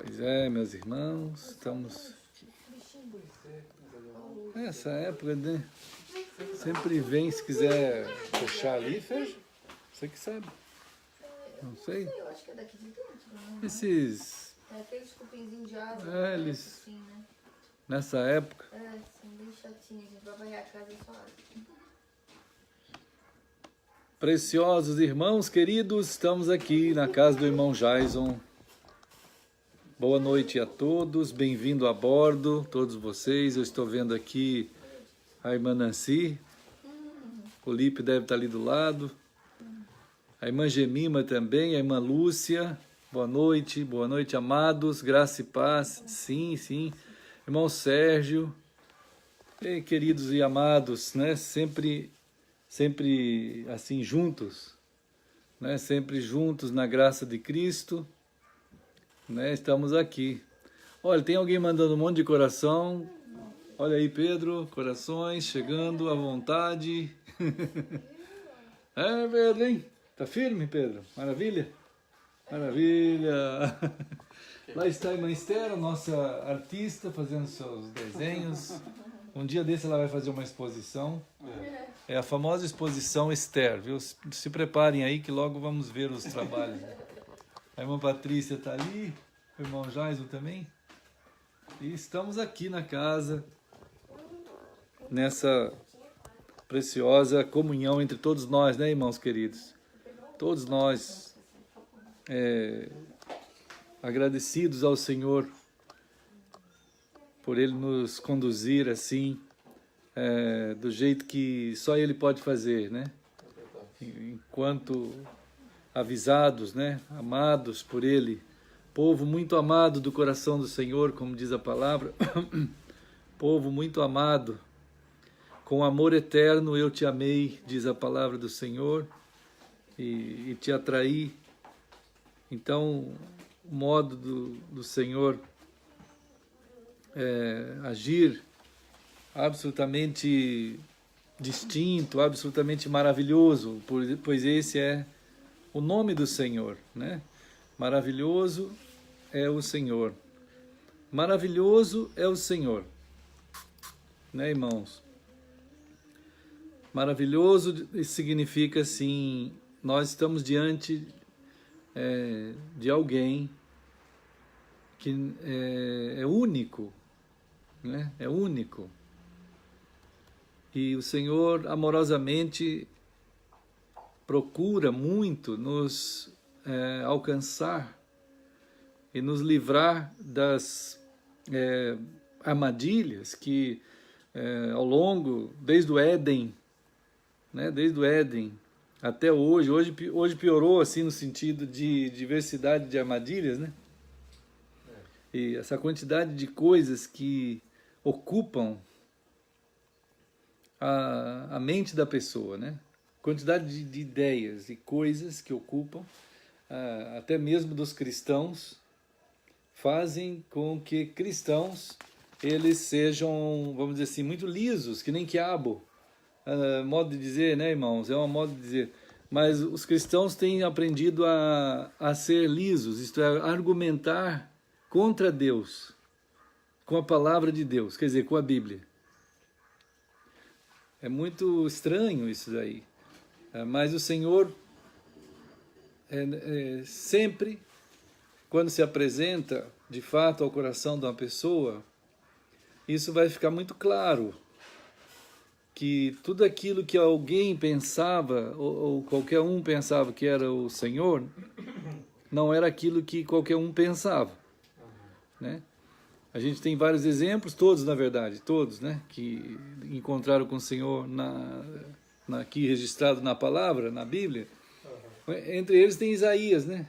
Pois é, meus irmãos, estamos nessa época, né? Sempre vem, se quiser fechar ali, fecha. Você que sabe. Não sei. Eu acho que é daqui de dentro, né? Esses... É aqueles cupinzinhos de água. eles... Assim, né? Nessa época. Sim, bem chatinho. A gente vai varrer a casa só. Preciosos irmãos queridos, estamos aqui na casa do irmão Jaison. Boa noite a todos, bem-vindo a bordo, todos vocês. Eu estou vendo aqui a irmã Nancy, o Lipe deve estar ali do lado, a irmã Gemima também, a irmã Lúcia. Boa noite, amados, graça e paz. Sim, sim. Irmão Sérgio, e queridos e amados, né? Sempre assim juntos, né? Sempre juntos na graça de Cristo, né? Estamos aqui. Olha, tem alguém mandando um monte de coração. Olha aí, Pedro, corações chegando à vontade. É, Pedro, hein? Tá firme, Pedro? Maravilha? Maravilha! Lá está a irmã Esther, nossa artista, fazendo seus desenhos. Um dia desse ela vai fazer uma exposição. É a famosa exposição Esther, viu? Se preparem aí que logo vamos ver os trabalhos. A irmã Patrícia está ali, o irmão Jaison também. E estamos aqui na casa, nessa preciosa comunhão entre todos nós, né, irmãos queridos? Todos nós agradecidos ao Senhor por Ele nos conduzir assim, do jeito que só Ele pode fazer, né? Enquanto avisados, né? Amados por Ele, povo muito amado do coração do Senhor, como diz a palavra, povo muito amado, com amor eterno eu te amei, diz a palavra do Senhor, e te atraí. Então, o modo do Senhor agir absolutamente distinto, absolutamente maravilhoso, pois esse é o nome do Senhor, né? Maravilhoso é o Senhor. Maravilhoso é o Senhor, né, irmãos? Maravilhoso significa assim, nós estamos diante de alguém que é único, né? É único. E o Senhor amorosamente procura muito nos alcançar e nos livrar das armadilhas que ao longo, desde o Éden, né? Desde o Éden até hoje piorou assim no sentido de diversidade de armadilhas, né? E essa quantidade de coisas que ocupam a mente da pessoa, né? Quantidade de ideias e coisas que ocupam, até mesmo dos cristãos, fazem com que cristãos, eles sejam, vamos dizer assim, muito lisos, que nem quiabo. Modo de dizer, né, irmãos? É um modo de dizer. Mas os cristãos têm aprendido a ser lisos, isto é, argumentar contra Deus, com a palavra de Deus, quer dizer, com a Bíblia. É muito estranho isso daí. Mas o Senhor, sempre, quando se apresenta, de fato, ao coração de uma pessoa, isso vai ficar muito claro, que tudo aquilo que alguém pensava, ou qualquer um pensava que era o Senhor, não era aquilo que qualquer um pensava, né? A gente tem vários exemplos, todos na verdade, todos, né, que encontraram com o Senhor aqui registrado na palavra, na Bíblia. Entre eles tem Isaías, né?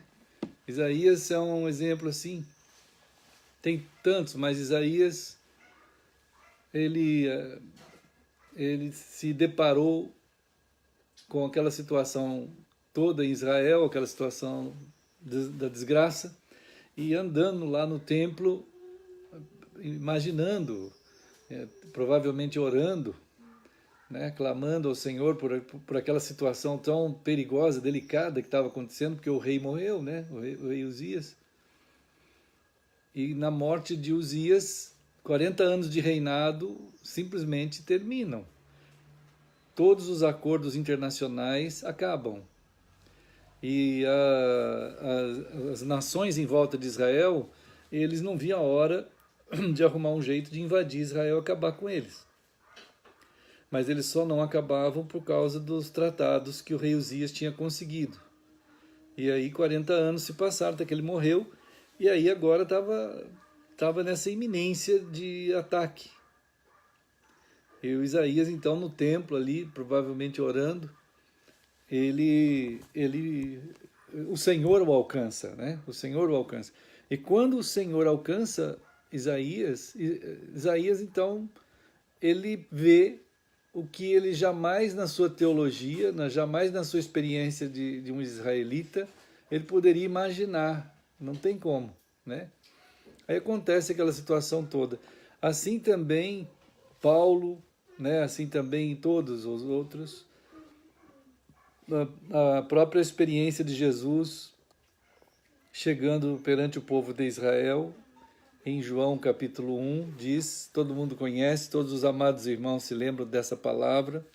Isaías é um exemplo assim. Tem tantos, mas Isaías, ele se deparou com aquela situação toda em Israel, aquela situação da desgraça, e andando lá no templo, imaginando, provavelmente orando, né, clamando ao Senhor por aquela situação tão perigosa, delicada que estava acontecendo, porque o rei morreu, né, o rei Uzias. E na morte de Uzias, 40 anos de reinado simplesmente terminam. Todos os acordos internacionais acabam. E as nações em volta de Israel, eles não viam a hora de arrumar um jeito de invadir Israel e acabar com eles. Mas eles só não acabavam por causa dos tratados que o rei Uzias tinha conseguido. E aí 40 anos se passaram até que ele morreu, e aí agora estava nessa iminência de ataque. E o Isaías, então, no templo ali, provavelmente orando, o Senhor o alcança, né? O Senhor o alcança. E quando o Senhor alcança Isaías, então, ele vê o que ele jamais na sua teologia, jamais na sua experiência de um israelita, ele poderia imaginar. Não tem como, né? Aí acontece aquela situação toda. Assim também Paulo, né? Assim também todos os outros, a própria experiência de Jesus chegando perante o povo de Israel, em João capítulo 1, diz, todo mundo conhece, todos os amados irmãos se lembram dessa palavra,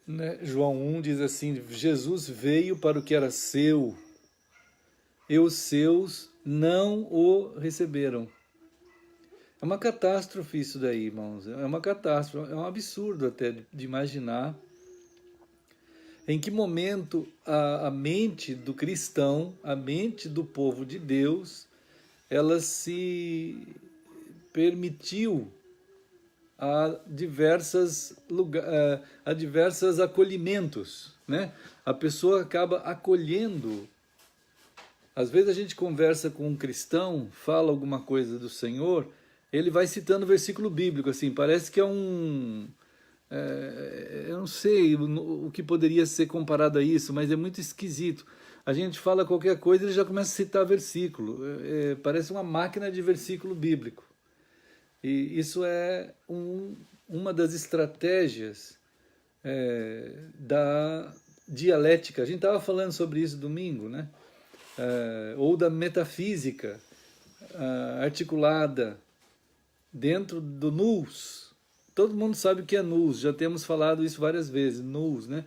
né? João 1 diz assim, Jesus veio para o que era seu, e os seus não o receberam. É uma catástrofe isso daí, irmãos, é uma catástrofe, é um absurdo até de imaginar em que momento a mente do cristão, a mente do povo de Deus, ela se permitiu a diversos acolhimentos, né? A pessoa acaba acolhendo. Às vezes a gente conversa com um cristão, fala alguma coisa do Senhor, ele vai citando versículo bíblico, assim, parece que é eu não sei o que poderia ser comparado a isso, mas é muito esquisito. A gente fala qualquer coisa e ele já começa a citar versículo. Parece uma máquina de versículo bíblico. E isso é uma das estratégias da dialética. A gente estava falando sobre isso domingo, né? Ou da metafísica articulada dentro do nous. Todo mundo sabe o que é nous, já temos falado isso várias vezes, nous, né?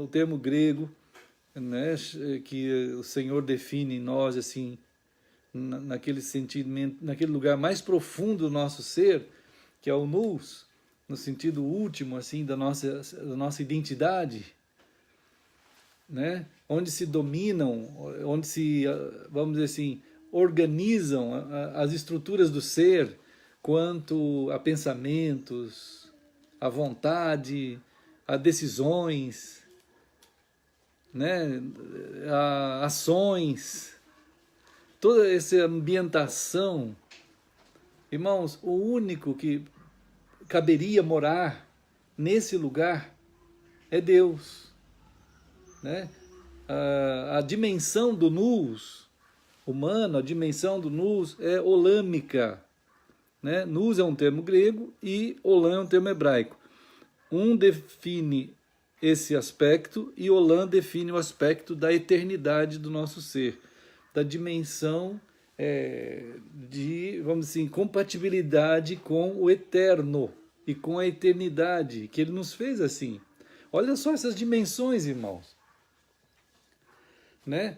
O termo grego, né, que o Senhor define em nós, assim, naquele sentimento, naquele lugar mais profundo do nosso ser, que é o nous, no sentido último, assim, da nossa identidade, né? Onde se dominam, onde se, vamos dizer assim, organizam as estruturas do ser quanto a pensamentos, a vontade, a decisões, né, a ações, toda essa ambientação. Irmãos, o único que caberia morar nesse lugar é Deus, né? A dimensão do nous humano, a dimensão do nous é olâmica, né? Nous é um termo grego e olã é um termo hebraico. Um define esse aspecto e olã define o aspecto da eternidade do nosso ser, da dimensão de, vamos dizer assim, compatibilidade com o eterno e com a eternidade, que ele nos fez assim. Olha só essas dimensões, irmãos, né?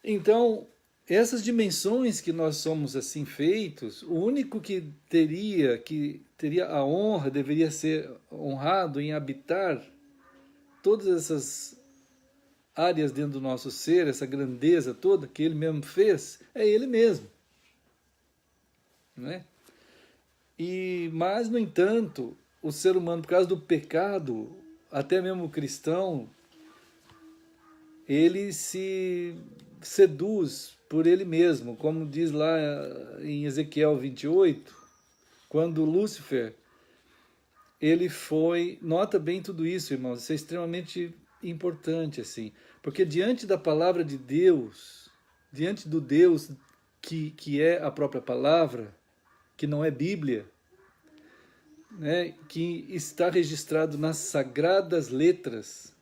Então, essas dimensões que nós somos assim feitos, o único que teria a honra, deveria ser honrado em habitar todas essas áreas dentro do nosso ser, essa grandeza toda que ele mesmo fez, é ele mesmo, né? Mas, no entanto, o ser humano, por causa do pecado, até mesmo o cristão, ele se seduz por ele mesmo, como diz lá em Ezequiel 28, quando Lúcifer, ele foi, nota bem tudo isso, irmãos, isso é extremamente importante, assim, porque diante da palavra de Deus, diante do Deus que é a própria palavra, que não é Bíblia, né, que está registrado nas sagradas letras,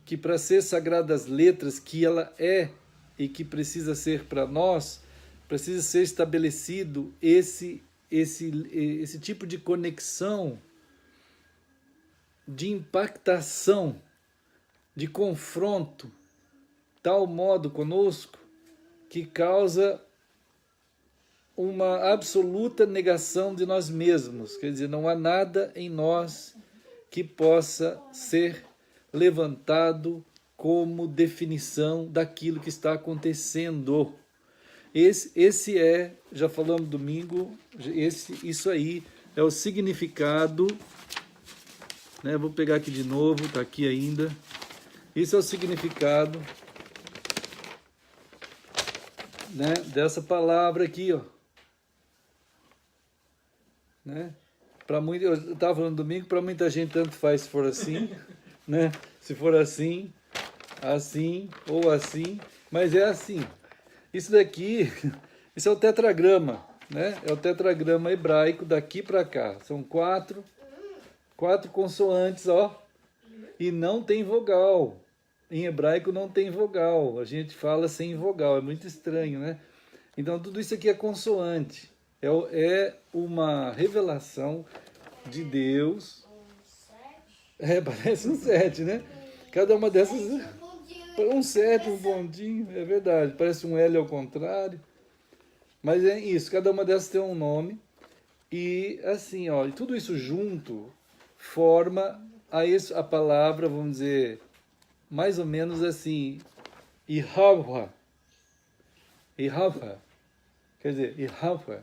que para ser sagradas letras que ela é e que precisa ser para nós, precisa ser estabelecido esse tipo de conexão, de impactação, de confronto, tal modo conosco, que causa uma absoluta negação de nós mesmos. Quer dizer, não há nada em nós que possa ser levantado como definição daquilo que está acontecendo. Esse é, já falamos domingo, isso aí é o significado, né? Vou pegar aqui de novo, está aqui ainda. Isso é o significado, né, dessa palavra aqui, ó. Né? Eu estava falando domingo, para muita gente tanto faz se for assim, né? Se for assim, assim ou assim, mas é assim. Isso daqui, isso é o tetragrama, né? É o tetragrama hebraico daqui para cá. São quatro consoantes, ó, e não tem vogal. Em hebraico não tem vogal. A gente fala sem vogal, é muito estranho, né? Então tudo isso aqui é consoante. É uma revelação de Deus. Parece um 7, né? Cada uma dessas... Um 7, um bondinho, é verdade. Parece um L ao contrário. Mas é isso, cada uma dessas tem um nome. E assim, ó, e tudo isso junto forma a palavra, vamos dizer, mais ou menos assim, Yahweh. Yahweh. Quer dizer, Yahweh.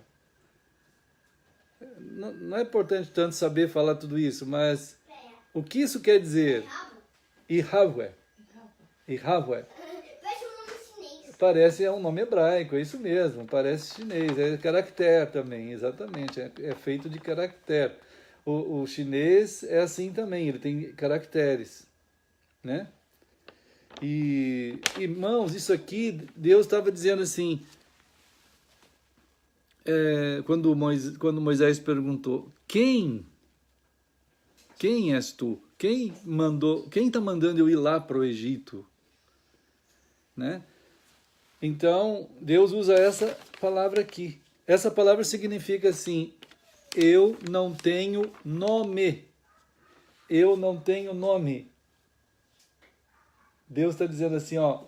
Não é importante tanto saber falar tudo isso, mas o que isso quer dizer? Yahweh. Yahweh. Parece um nome hebraico, é isso mesmo, parece chinês, é caractere também, exatamente, é feito de caractere. O chinês é assim também, ele tem caracteres, né? E, irmãos, isso aqui, Deus estava dizendo assim, quando Moisés perguntou, quem és tu? Quem está mandando eu ir lá para o Egito? Né? Então, Deus usa essa palavra aqui. Essa palavra significa assim, eu não tenho nome. Eu não tenho nome. Deus está dizendo assim, ó,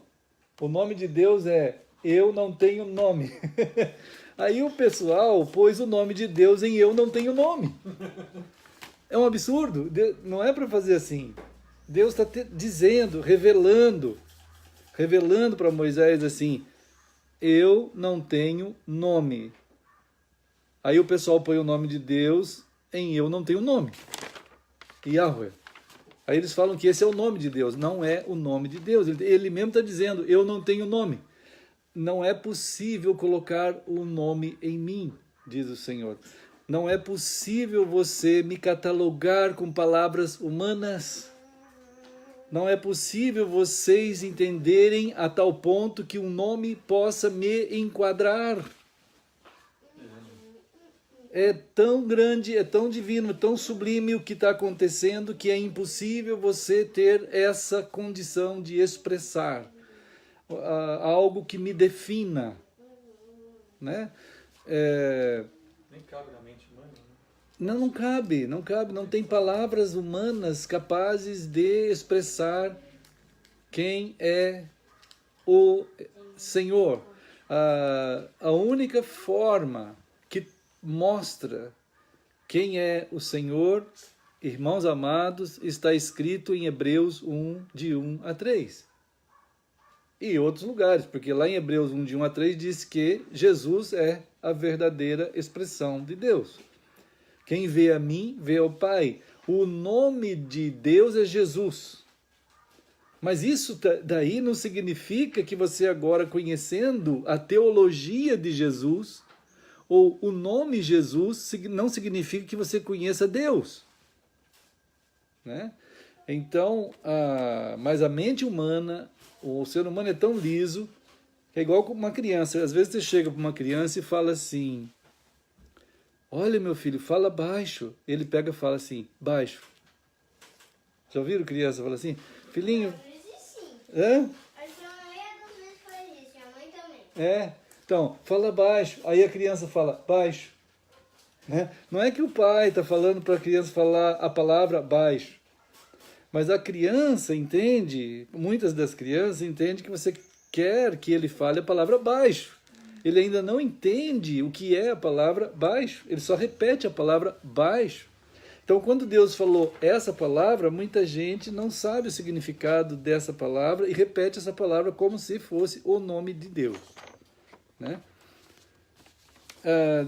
o nome de Deus é eu não tenho nome. Aí o pessoal pôs o nome de Deus em eu não tenho nome. É um absurdo. Não é para fazer assim. Deus está dizendo, revelando para Moisés assim, eu não tenho nome. Aí o pessoal põe o nome de Deus em eu não tenho nome. Yahweh. Aí eles falam que esse é o nome de Deus. Não é o nome de Deus. Ele mesmo está dizendo, eu não tenho nome. Não é possível colocar o nome em mim, diz o Senhor. Não é possível você me catalogar com palavras humanas. Não é possível vocês entenderem a tal ponto que um nome possa me enquadrar. É tão grande, é tão divino, tão sublime o que está acontecendo que é impossível você ter essa condição de expressar algo que me defina. Né? Nem cabe na mente humana, né? Não cabe, não tem palavras humanas capazes de expressar quem é o Senhor. A única forma que mostra quem é o Senhor, irmãos amados, está escrito em Hebreus 1, de 1 a 3. E outros lugares, porque lá em Hebreus 1, de 1 a 3, diz que Jesus é a verdadeira expressão de Deus. Quem vê a mim, vê ao Pai. O nome de Deus é Jesus. Mas isso daí não significa que você agora, conhecendo a teologia de Jesus, ou o nome Jesus, não significa que você conheça Deus. Né? Então, mas a mente humana, o ser humano é tão liso, que é igual com uma criança. Às vezes você chega para uma criança e fala assim, olha meu filho, fala baixo. Ele pega e fala assim, baixo. Já ouviram criança falar assim? Filhinho... Às vezes sim. Hã? A maioria das vezes faz isso, minha mãe também. É, Então, fala baixo. Aí a criança fala baixo. Né? Não é que o pai está falando para a criança falar a palavra baixo. Mas a criança entende, muitas das crianças entendem que você quer que ele fale a palavra baixo. Ele ainda não entende o que é a palavra baixo. Ele só repete a palavra baixo. Então, quando Deus falou essa palavra, muita gente não sabe o significado dessa palavra e repete essa palavra como se fosse o nome de Deus. Né?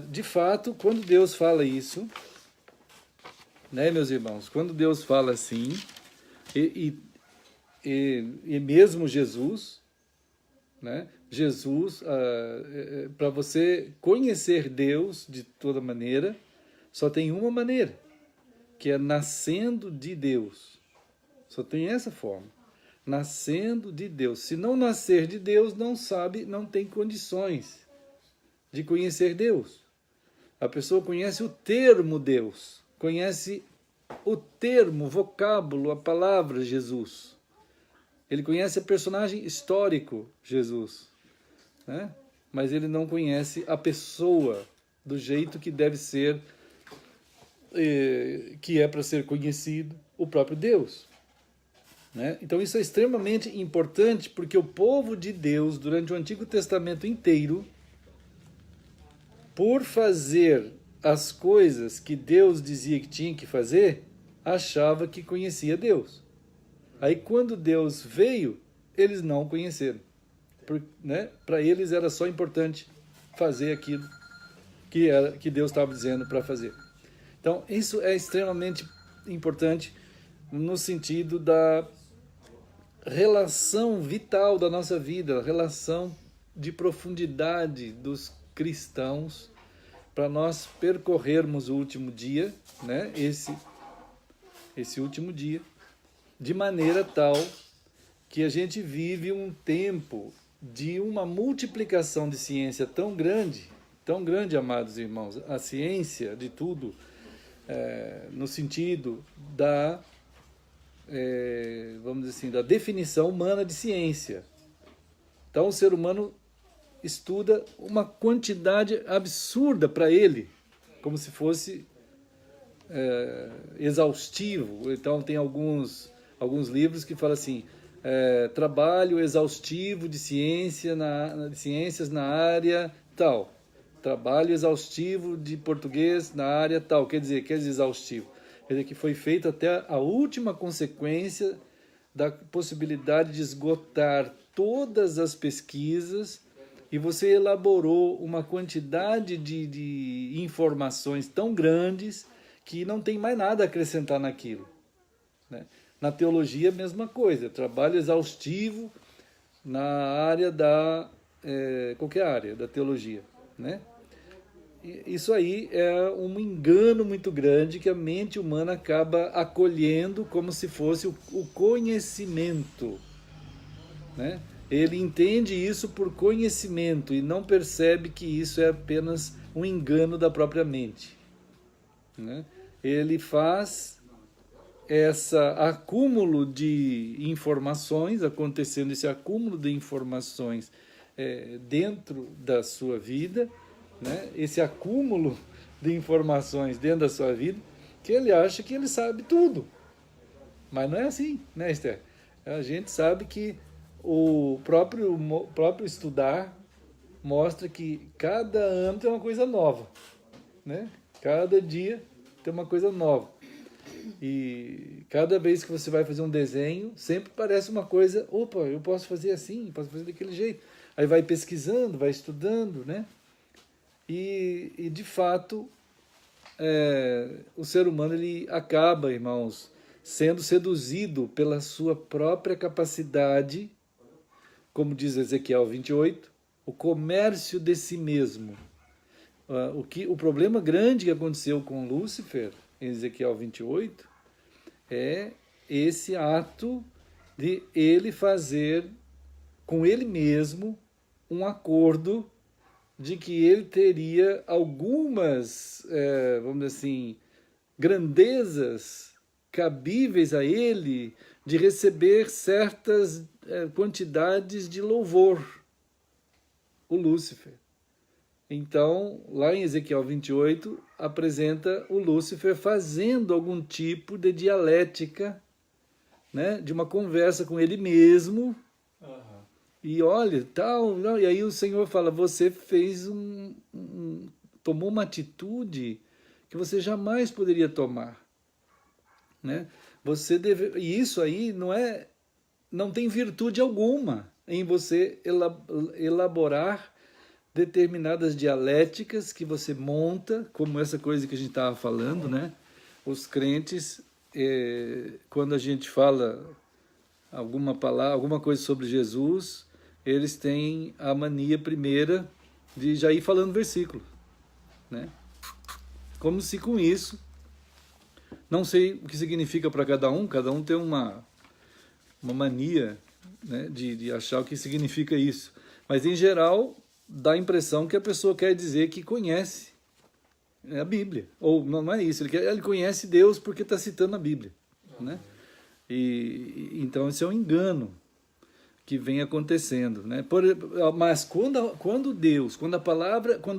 De fato, quando Deus fala isso, né, meus irmãos, quando Deus fala assim, e mesmo Jesus, né, Jesus, para você conhecer Deus de toda maneira, só tem uma maneira, que é nascendo de Deus. Só tem essa forma. Nascendo de Deus. Se não nascer de Deus, não tem condições de conhecer Deus. A pessoa conhece o termo Deus, conhece o termo, o vocábulo, a palavra Jesus. Ele conhece o personagem histórico Jesus, né? Mas ele não conhece a pessoa do jeito que deve ser, que é para ser conhecido o próprio Deus. Né? Então isso é extremamente importante, porque o povo de Deus, durante o Antigo Testamento inteiro, por fazer as coisas que Deus dizia que tinha que fazer, achava que conhecia Deus. Aí quando Deus veio, eles não o conheceram. Né? Para eles era só importante fazer aquilo que Deus estava dizendo para fazer. Então isso é extremamente importante no sentido da relação vital da nossa vida, a relação de profundidade dos cristãos, para nós percorrermos o último dia, né? Esse último dia, de maneira tal que a gente vive um tempo de uma multiplicação de ciência tão grande, amados irmãos, a ciência de tudo, no sentido da, vamos dizer assim, da definição humana de ciência. Então o ser humano estuda uma quantidade absurda para ele, como se fosse exaustivo. Então tem alguns livros que falam assim, trabalho exaustivo de ciências na área tal, trabalho exaustivo de português na área tal. Quer dizer exaustivo? Quer dizer que foi feito até a última consequência da possibilidade de esgotar todas as pesquisas, e você elaborou uma quantidade de informações tão grandes que não tem mais nada a acrescentar naquilo. Né? Na teologia, a mesma coisa, trabalho exaustivo na área qualquer área da teologia. Né? Isso aí é um engano muito grande que a mente humana acaba acolhendo como se fosse o conhecimento. Né? Ele entende isso por conhecimento e não percebe que isso é apenas um engano da própria mente. Né? Ele faz esse acúmulo de informações, acontecendo esse acúmulo de informações dentro da sua vida, né? Esse acúmulo de informações dentro da sua vida, que ele acha que ele sabe tudo. Mas não é assim, né, Esther? A gente sabe que o próprio estudar mostra que cada ano tem uma coisa nova, né? Cada dia tem uma coisa nova. E cada vez que você vai fazer um desenho, sempre parece uma coisa, opa, eu posso fazer assim, posso fazer daquele jeito. Aí vai pesquisando, vai estudando, né? E de fato, o ser humano ele acaba, irmãos, sendo seduzido pela sua própria capacidade, como diz Ezequiel 28, o comércio de si mesmo. O problema grande que aconteceu com Lúcifer, em Ezequiel 28, é esse ato de ele fazer com ele mesmo um acordo de que ele teria algumas, vamos dizer assim, grandezas cabíveis a ele de receber certas quantidades de louvor, o Lúcifer. Então, lá em Ezequiel 28, apresenta o Lúcifer fazendo algum tipo de dialética, né, de uma conversa com ele mesmo. E olha, tal, não, e aí o Senhor fala, você fez tomou uma atitude que você jamais poderia tomar, né? E isso aí não tem virtude alguma em você elaborar determinadas dialéticas que você monta, como essa coisa que a gente estava falando, né? Os crentes, quando a gente fala alguma palavra, alguma coisa sobre Jesus, eles têm a mania primeira de já ir falando versículo, né? Como se com isso, não sei o que significa para cada um tem uma mania, né, de achar o que significa isso. Mas, em geral, dá a impressão que a pessoa quer dizer que conhece a Bíblia. Ou não é isso, ele conhece Deus porque está citando a Bíblia, né? Então, esse é um engano que vem acontecendo, né? Mas quando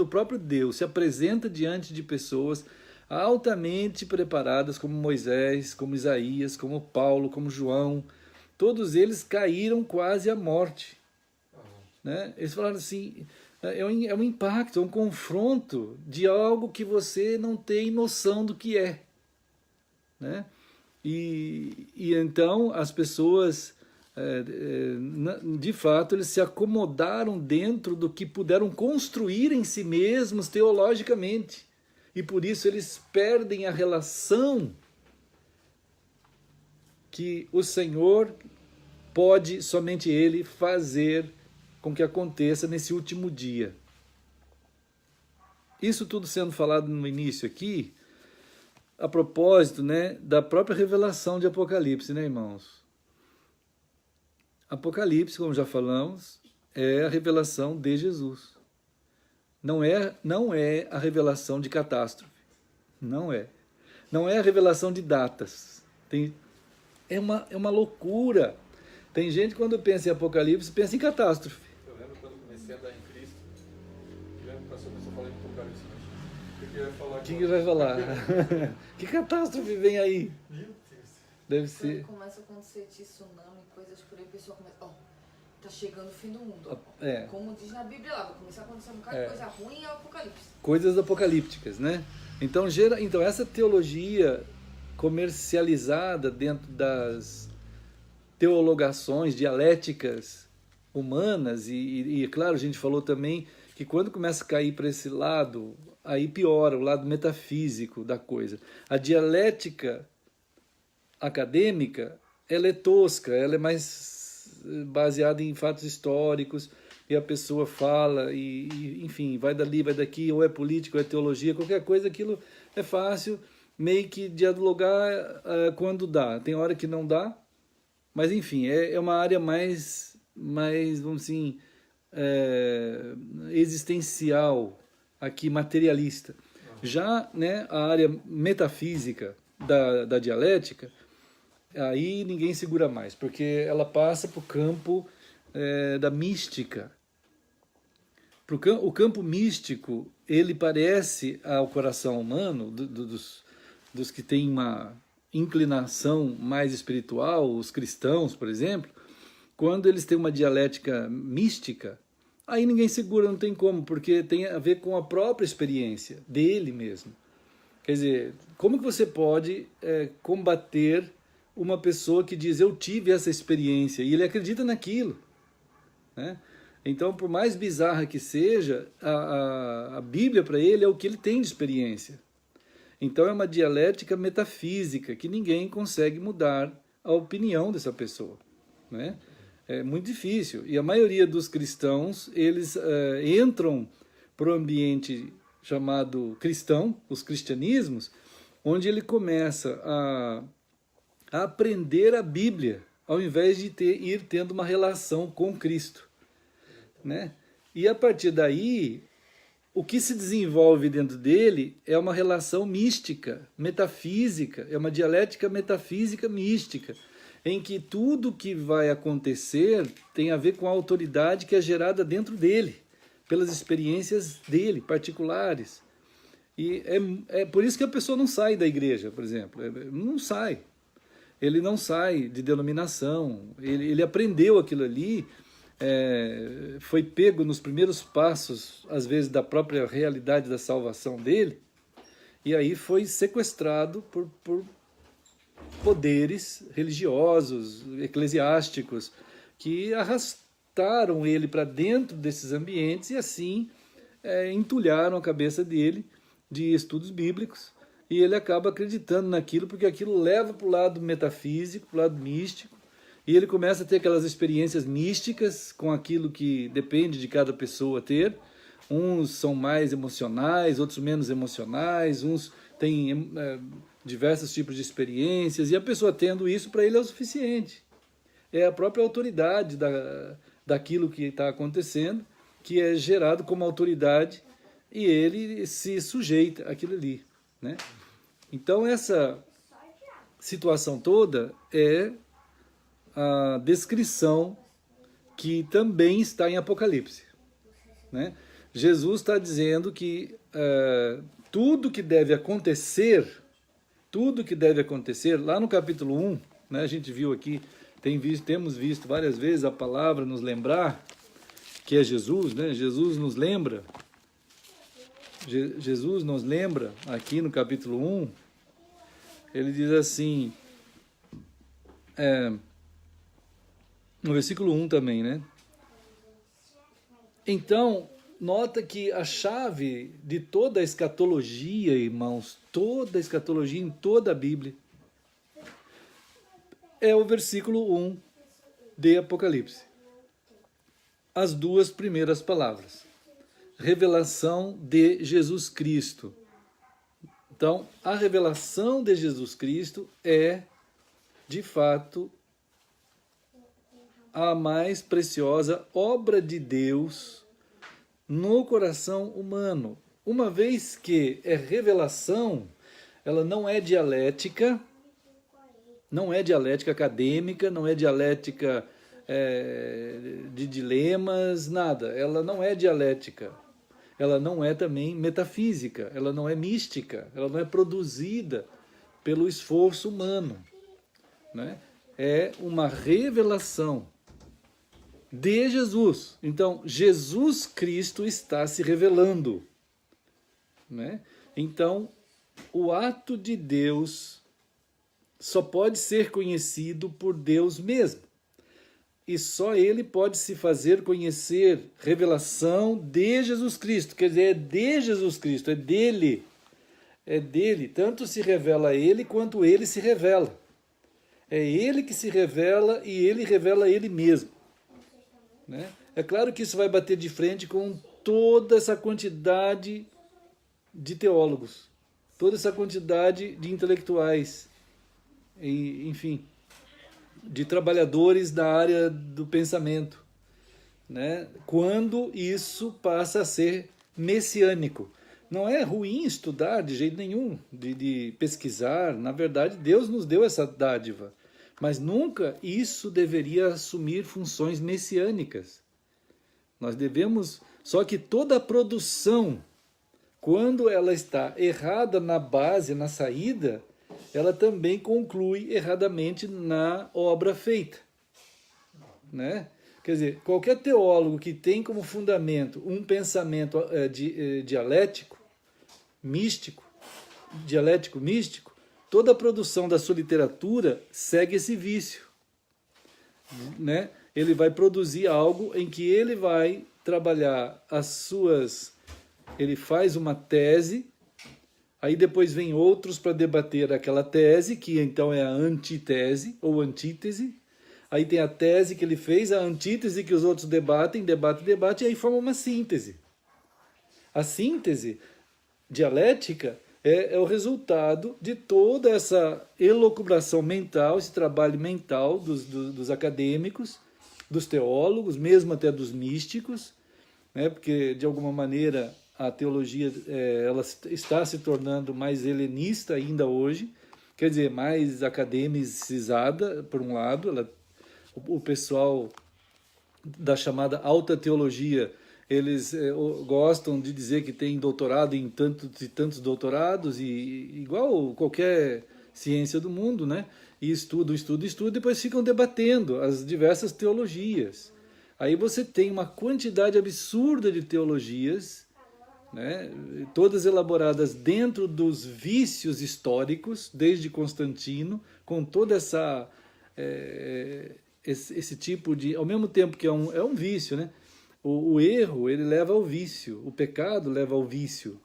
o próprio Deus se apresenta diante de pessoas altamente preparadas, como Moisés, como Isaías, como Paulo, como João, todos eles caíram quase à morte, né? Eles falaram assim, é um impacto, é um confronto de algo que você não tem noção do que é, né? E então as pessoas, de fato, eles se acomodaram dentro do que puderam construir em si mesmos teologicamente. E por isso eles perdem a relação que o Senhor pode, somente Ele, fazer com que aconteça nesse último dia. Isso tudo sendo falado no início aqui, a propósito, né, da própria revelação de Apocalipse, né, irmãos? Apocalipse, como já falamos, é a revelação de Jesus. Não é a revelação de catástrofe. Não é. Não é a revelação de datas. É uma loucura. Tem gente, quando pensa em Apocalipse, pensa em catástrofe. Eu lembro quando comecei a andar em Cristo. Eu lembro que a pessoa falou em Apocalipse. O que vai falar? O que vai falar? Que catástrofe vem aí? Meu Deus. Deve ser. Quando começa a acontecer tsunami, coisas por aí, o pessoal começa, tá chegando o fim do mundo. Como diz na Bíblia lá, vai começar a acontecer um bocado de coisa ruim e é o Apocalipse. Coisas apocalípticas, né? Então essa teologia comercializada dentro das teologações dialéticas humanas, e claro, a gente falou também que quando começa a cair para esse lado, aí piora, o lado metafísico da coisa. A dialética acadêmica, ela é tosca, ela é mais baseada em fatos históricos, e a pessoa fala, enfim, vai dali, vai daqui, ou é política, ou é teologia, qualquer coisa, aquilo é fácil meio que dialogar quando dá. Tem hora que não dá, mas enfim, é uma área mais vamos assim, existencial, aqui materialista. Já, né, a área metafísica da dialética, aí ninguém segura mais, porque ela passa para o campo da mística. O campo místico, ele parece ao coração humano, dos que têm uma inclinação mais espiritual, os cristãos, por exemplo, quando eles têm uma dialética mística, aí ninguém segura, não tem como, porque tem a ver com a própria experiência dele mesmo. Quer dizer, como que você pode combater uma pessoa que diz, eu tive essa experiência, e ele acredita naquilo, né? Então, por mais bizarra que seja, a Bíblia para ele é o que ele tem de experiência. Então é uma dialética metafísica que ninguém consegue mudar a opinião dessa pessoa, né? É muito difícil. E a maioria dos cristãos, eles entram para o ambiente chamado cristão, os cristianismos, onde ele começa a aprender a Bíblia, ao invés de ir tendo uma relação com Cristo, né? E a partir daí, o que se desenvolve dentro dele é uma relação mística, metafísica, é uma dialética metafísica mística, em que tudo que vai acontecer tem a ver com a autoridade que é gerada dentro dele, pelas experiências dele, particulares. E é por isso que a pessoa não sai da igreja, por exemplo. Não sai. Ele não sai de denominação. Ele aprendeu aquilo ali, foi pego nos primeiros passos, às vezes, da própria realidade da salvação dele, e aí foi sequestrado por poderes religiosos, eclesiásticos, que arrastaram ele para dentro desses ambientes e assim entulharam a cabeça dele de estudos bíblicos, e ele acaba acreditando naquilo, porque aquilo leva para o lado metafísico, para o lado místico, e ele começa a ter aquelas experiências místicas com aquilo que depende de cada pessoa ter. Uns são mais emocionais, outros menos emocionais, uns têm diversos tipos de experiências, e a pessoa tendo isso, para ele é o suficiente. É a própria autoridade daquilo que está acontecendo, que é gerado como autoridade, e ele se sujeita àquilo ali, né? Então essa situação toda é a descrição que também está em Apocalipse, né? Jesus está dizendo que tudo que deve acontecer, lá no capítulo 1, né, a gente viu aqui, temos visto várias vezes a palavra nos lembrar, que é Jesus, né? Jesus nos lembra aqui no capítulo 1, ele diz assim, no versículo 1 também, né? Então, nota que a chave de toda a escatologia, irmãos, toda a escatologia em toda a Bíblia, é o versículo 1 de Apocalipse. As duas primeiras palavras. Revelação de Jesus Cristo. Então, a revelação de Jesus Cristo é, de fato, a mais preciosa obra de Deus no coração humano. Uma vez que é revelação, ela não é dialética acadêmica, não é dialética de dilemas, nada. Ela não é dialética. Ela não é também metafísica, ela não é mística, ela não é produzida pelo esforço humano, né? É uma revelação de Jesus. Então, Jesus Cristo está se revelando, né? Então, o ato de Deus só pode ser conhecido por Deus mesmo. E só Ele pode se fazer conhecer, revelação de Jesus Cristo. Quer dizer, é de Jesus Cristo, é dele. É dele. Tanto se revela a Ele, quanto Ele se revela. É Ele que se revela e Ele revela a Ele mesmo, né? É claro que isso vai bater de frente com toda essa quantidade de teólogos, toda essa quantidade de intelectuais, e, enfim, de trabalhadores da área do pensamento, né? Quando isso passa a ser messiânico. Não é ruim estudar de jeito nenhum, de pesquisar. Na verdade, Deus nos deu essa dádiva. Mas nunca isso deveria assumir funções messiânicas. Nós devemos... Só que toda a produção, quando ela está errada na base, na saída, ela também conclui erradamente na obra feita, né? Quer dizer, qualquer teólogo que tem como fundamento um pensamento dialético, místico, toda a produção da sua literatura segue esse vício, né? Ele vai produzir algo em que ele vai trabalhar ele faz uma tese, aí depois vem outros para debater aquela tese, que então é a antitese ou antítese. Aí tem a tese que ele fez, a antítese que os outros debatem, e aí forma uma síntese. A síntese dialética é o resultado de toda essa elucubração mental, esse trabalho mental dos acadêmicos, dos teólogos, mesmo até dos místicos, né? Porque, de alguma maneira, a teologia ela está se tornando mais helenista ainda hoje, quer dizer, mais academicizada, por um lado. O pessoal da chamada alta teologia, eles gostam de dizer que tem doutorado em tantos e tantos doutorados, e igual qualquer ciência do mundo, né? E estudam, depois ficam debatendo as diversas teologias. Aí você tem uma quantidade absurda de teologias, né? Todas elaboradas dentro dos vícios históricos, desde Constantino, com toda esse tipo de... Ao mesmo tempo que é um vício, né? O erro, ele leva ao vício, o pecado leva ao vício.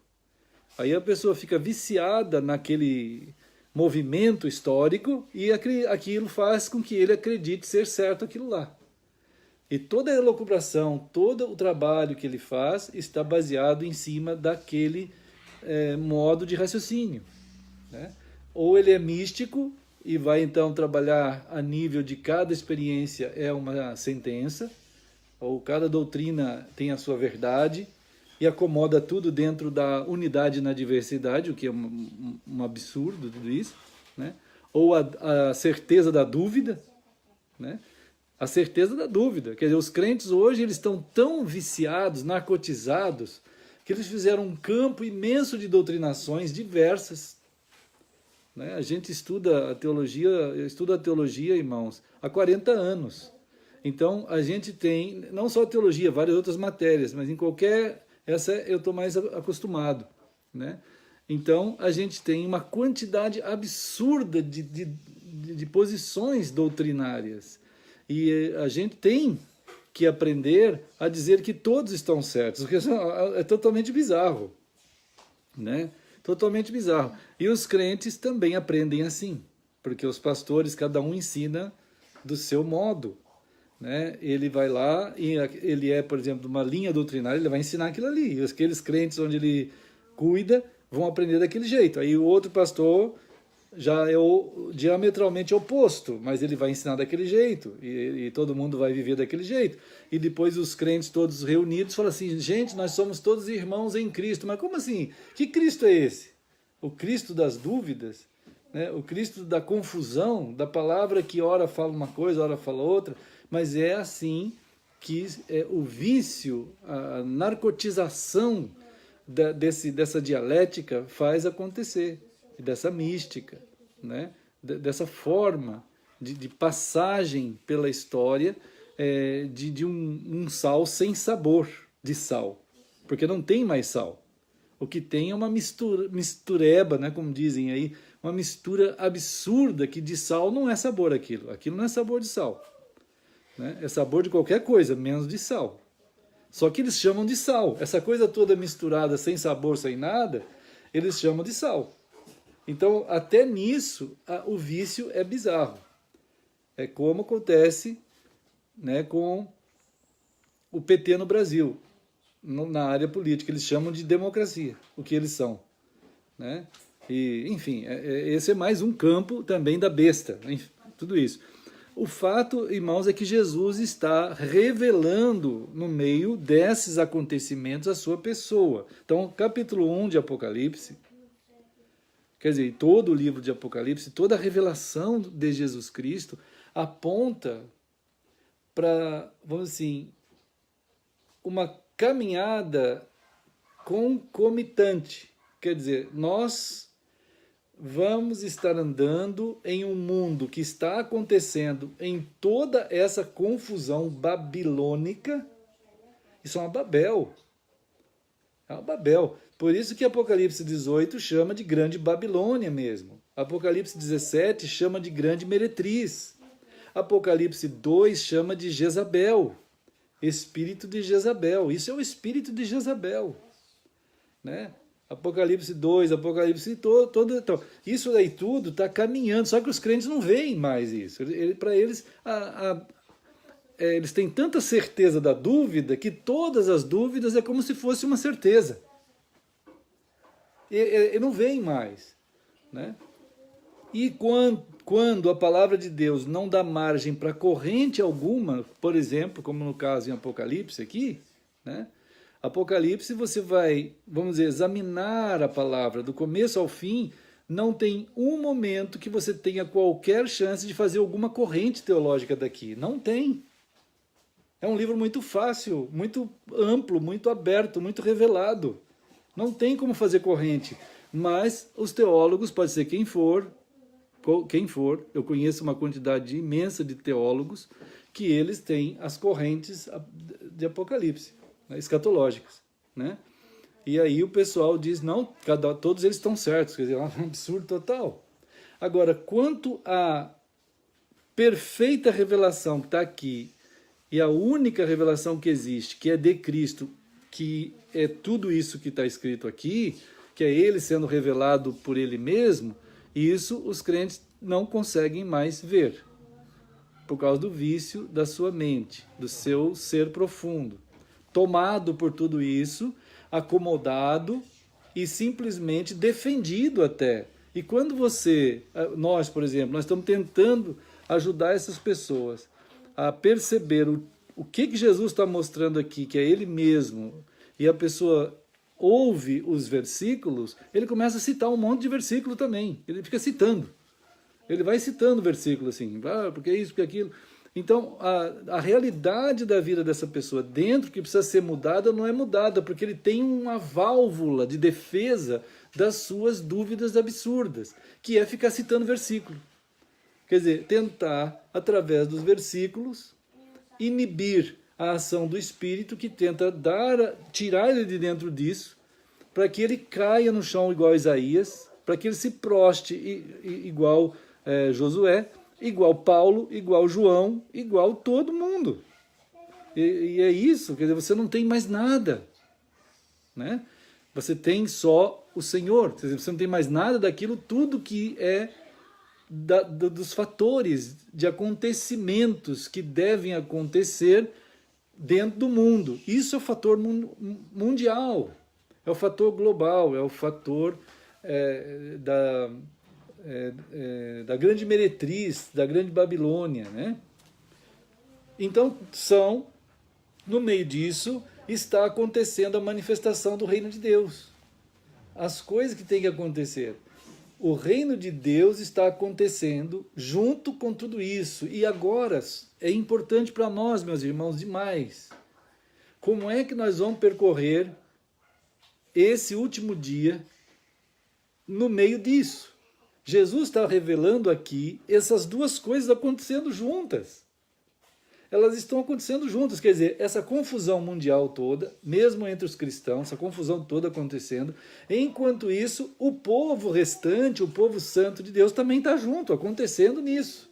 Aí a pessoa fica viciada naquele movimento histórico e aquilo faz com que ele acredite ser certo aquilo lá. E toda a elucubração, todo o trabalho que ele faz está baseado em cima daquele modo de raciocínio, né? Ou ele é místico e vai então trabalhar a nível de cada experiência é uma sentença, ou cada doutrina tem a sua verdade e acomoda tudo dentro da unidade na diversidade, o que é um absurdo tudo isso, né? Ou a certeza da dúvida, né? A certeza da dúvida. Quer dizer, os crentes hoje eles estão tão viciados, narcotizados, que eles fizeram um campo imenso de doutrinações diversas, né? A gente estuda a teologia, irmãos, há 40 anos. Então, a gente tem, não só a teologia, várias outras matérias, mas em qualquer... Essa eu estou mais acostumado, né? Então, a gente tem uma quantidade absurda de posições doutrinárias. E a gente tem que aprender a dizer que todos estão certos, porque é totalmente bizarro, né? Totalmente bizarro. E os crentes também aprendem assim, porque os pastores, cada um ensina do seu modo, né? Ele vai lá e ele por exemplo, uma linha doutrinária, ele vai ensinar aquilo ali. E aqueles crentes onde ele cuida vão aprender daquele jeito. Aí o outro pastor já é diametralmente oposto, mas ele vai ensinar daquele jeito e todo mundo vai viver daquele jeito. E depois os crentes todos reunidos falam assim, gente, nós somos todos irmãos em Cristo. Mas como assim? Que Cristo é esse? O Cristo das dúvidas? Né? O Cristo da confusão, da palavra que ora fala uma coisa, ora fala outra? Mas é assim que o vício, a narcotização dessa dialética faz acontecer, dessa mística, né? Dessa forma de passagem pela história de um sal sem sabor de sal, porque não tem mais sal. O que tem é uma mistureba, né, como dizem aí, uma mistura absurda que de sal não é sabor aquilo não é sabor de sal. Né? É sabor de qualquer coisa, menos de sal. Só que eles chamam de sal. Essa coisa toda misturada, sem sabor, sem nada, eles chamam de sal. Então, até nisso, o vício é bizarro. É como acontece, né, com o PT no Brasil, na área política. Eles chamam de democracia, o que eles são. Né? E, enfim, esse é mais um campo também da besta, enfim, tudo isso. O fato, irmãos, é que Jesus está revelando no meio desses acontecimentos a sua pessoa. Então, capítulo 1 de Apocalipse, quer dizer, todo o livro de Apocalipse, toda a revelação de Jesus Cristo aponta para, vamos dizer assim, uma caminhada concomitante. Quer dizer, nós vamos estar andando em um mundo que está acontecendo em toda essa confusão babilônica. Isso é uma Babel. É uma Babel. Por isso que Apocalipse 18 chama de Grande Babilônia mesmo. Apocalipse 17 chama de Grande Meretriz. Apocalipse 2 chama de Jezabel. Espírito de Jezabel. Isso é o espírito de Jezabel. Né? Apocalipse 2, Apocalipse todo. Então, isso daí tudo está caminhando, só que os crentes não veem mais isso. Para eles, eles têm tanta certeza da dúvida que todas as dúvidas é como se fosse uma certeza. E não veem mais. Né? E quando a palavra de Deus não dá margem para corrente alguma, por exemplo, como no caso em Apocalipse aqui, né? Apocalipse você vai, vamos dizer, examinar a palavra do começo ao fim, não tem um momento que você tenha qualquer chance de fazer alguma corrente teológica daqui. Não tem. É um livro muito fácil, muito amplo, muito aberto, muito revelado. Não tem como fazer corrente. Mas os teólogos, pode ser quem for, eu conheço uma quantidade imensa de teólogos que eles têm as correntes de Apocalipse, né, escatológicas, né? E aí o pessoal diz, não, todos eles estão certos, quer dizer, é um absurdo total. Agora, quanto à perfeita revelação que está aqui, e a única revelação que existe, que é de Cristo, que é tudo isso que está escrito aqui, que é Ele sendo revelado por Ele mesmo, isso os crentes não conseguem mais ver, por causa do vício da sua mente, do seu ser profundo, tomado por tudo isso, acomodado e simplesmente defendido até. E quando nós, por exemplo, nós estamos tentando ajudar essas pessoas a perceber o que Jesus está mostrando aqui, que é Ele mesmo, e a pessoa ouve os versículos, ele começa a citar um monte de versículo também. Ele fica citando. Ele vai citando versículo assim, porque isso, porque aquilo. Então, a realidade da vida dessa pessoa dentro, que precisa ser mudada, não é mudada, porque ele tem uma válvula de defesa das suas dúvidas absurdas, que é ficar citando versículo. Quer dizer, tentar, através dos versículos, inibir a ação do Espírito, que tenta tirar ele de dentro disso, para que ele caia no chão igual Isaías, para que ele se proste igual Josué, igual Paulo, igual João, igual todo mundo. E é isso, quer dizer, você não tem mais nada, né? Você tem só o Senhor, quer dizer, você não tem mais nada daquilo, tudo que é dos fatores de acontecimentos que devem acontecer dentro do mundo. Isso é o fator mundial, é o fator global, é o fator da grande meretriz, da grande Babilônia, né? Então, no meio disso, está acontecendo a manifestação do reino de Deus. As coisas que têm que acontecer. O reino de Deus está acontecendo junto com tudo isso. E agora é importante para nós, meus irmãos, demais. Como é que nós vamos percorrer esse último dia no meio disso? Jesus está revelando aqui essas duas coisas acontecendo juntas. Elas estão acontecendo juntas, quer dizer, essa confusão mundial toda, mesmo entre os cristãos, essa confusão toda acontecendo, enquanto isso, o povo restante, o povo santo de Deus também está junto, acontecendo nisso.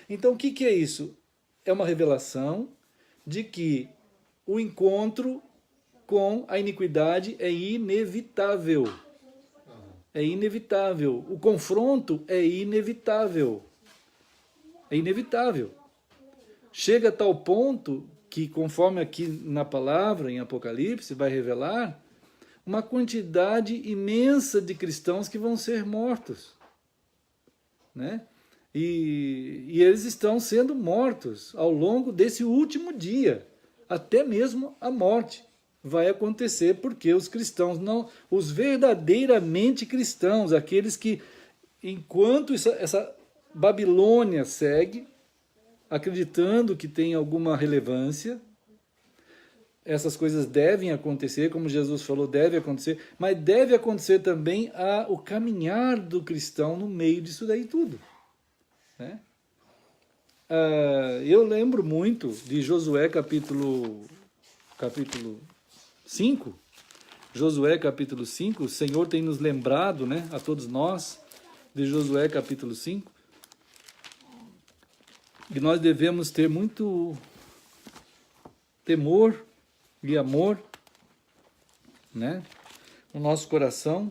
Então, o que é isso? É uma revelação de que o encontro com a iniquidade é inevitável. É inevitável. O confronto é inevitável. É inevitável. Chega a tal ponto que, conforme aqui na palavra, em Apocalipse, vai revelar, uma quantidade imensa de cristãos que vão ser mortos, né? E eles estão sendo mortos ao longo desse último dia, até mesmo a morte vai acontecer, porque os cristãos, os verdadeiramente cristãos, aqueles que, enquanto essa Babilônia segue, acreditando que tem alguma relevância, essas coisas devem acontecer, como Jesus falou, deve acontecer, mas deve acontecer também o caminhar do cristão no meio disso daí tudo, né? Eu lembro muito de Josué capítulo 5, Josué capítulo 5, o Senhor tem nos lembrado, né, a todos nós, de Josué capítulo 5, que nós devemos ter muito temor e amor, né, no nosso coração.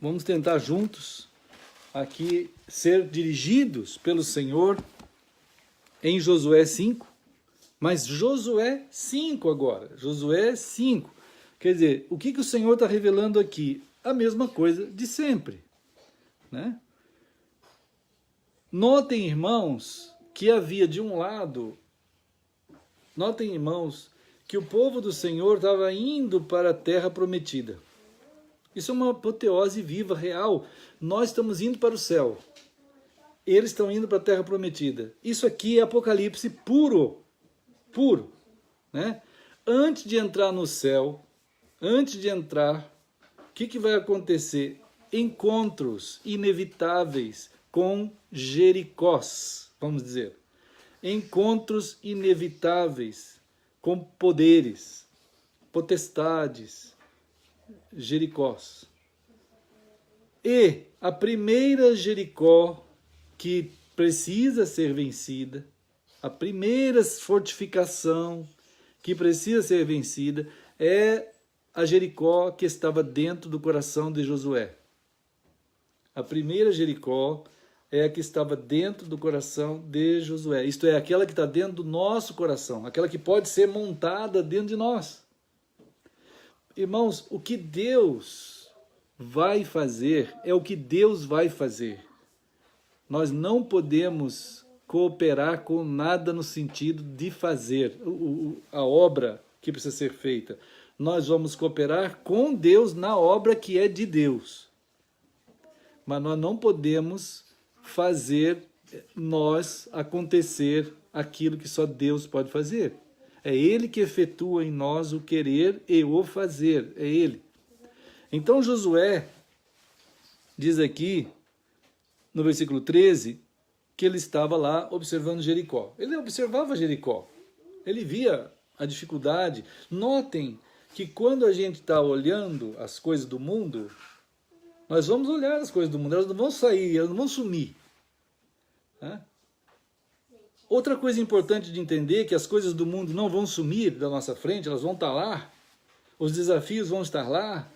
Vamos tentar juntos aqui ser dirigidos pelo Senhor em Josué 5, mas Josué 5 agora, Josué 5, quer dizer, o que o Senhor está revelando aqui? A mesma coisa de sempre, né? Notem, irmãos, que havia de um lado, notem, irmãos, que o povo do Senhor estava indo para a terra prometida. Isso é uma apoteose viva, real. Nós estamos indo para o céu. eles estão indo para a Terra Prometida. Isso aqui é Apocalipse puro, puro, né? Antes de entrar no céu, antes de entrar, o que vai acontecer? Encontros inevitáveis com Jericós, vamos dizer. Encontros inevitáveis com poderes, potestades, Jericós. E a primeira Jericó que precisa ser vencida, a primeira fortificação que precisa ser vencida é a Jericó que estava dentro do coração de Josué. A primeira Jericó é a que estava dentro do coração de Josué. Isto é, aquela que está dentro do nosso coração, aquela que pode ser montada dentro de nós. Irmãos, o que Deus vai fazer é o que Deus vai fazer. Nós não podemos cooperar com nada no sentido de fazer a obra que precisa ser feita. Nós vamos cooperar com Deus na obra que é de Deus. Mas nós não podemos fazer nós acontecer aquilo que só Deus pode fazer. É Ele que efetua em nós o querer e o fazer. É Ele. Então Josué diz aqui, no versículo 13, que ele estava lá observando Jericó. Ele observava Jericó. Ele via a dificuldade. Notem que quando a gente está olhando as coisas do mundo, nós vamos olhar as coisas do mundo, elas não vão sair, elas não vão sumir. Né? Outra coisa importante de entender é que as coisas do mundo não vão sumir da nossa frente, elas vão estar lá, os desafios vão estar lá.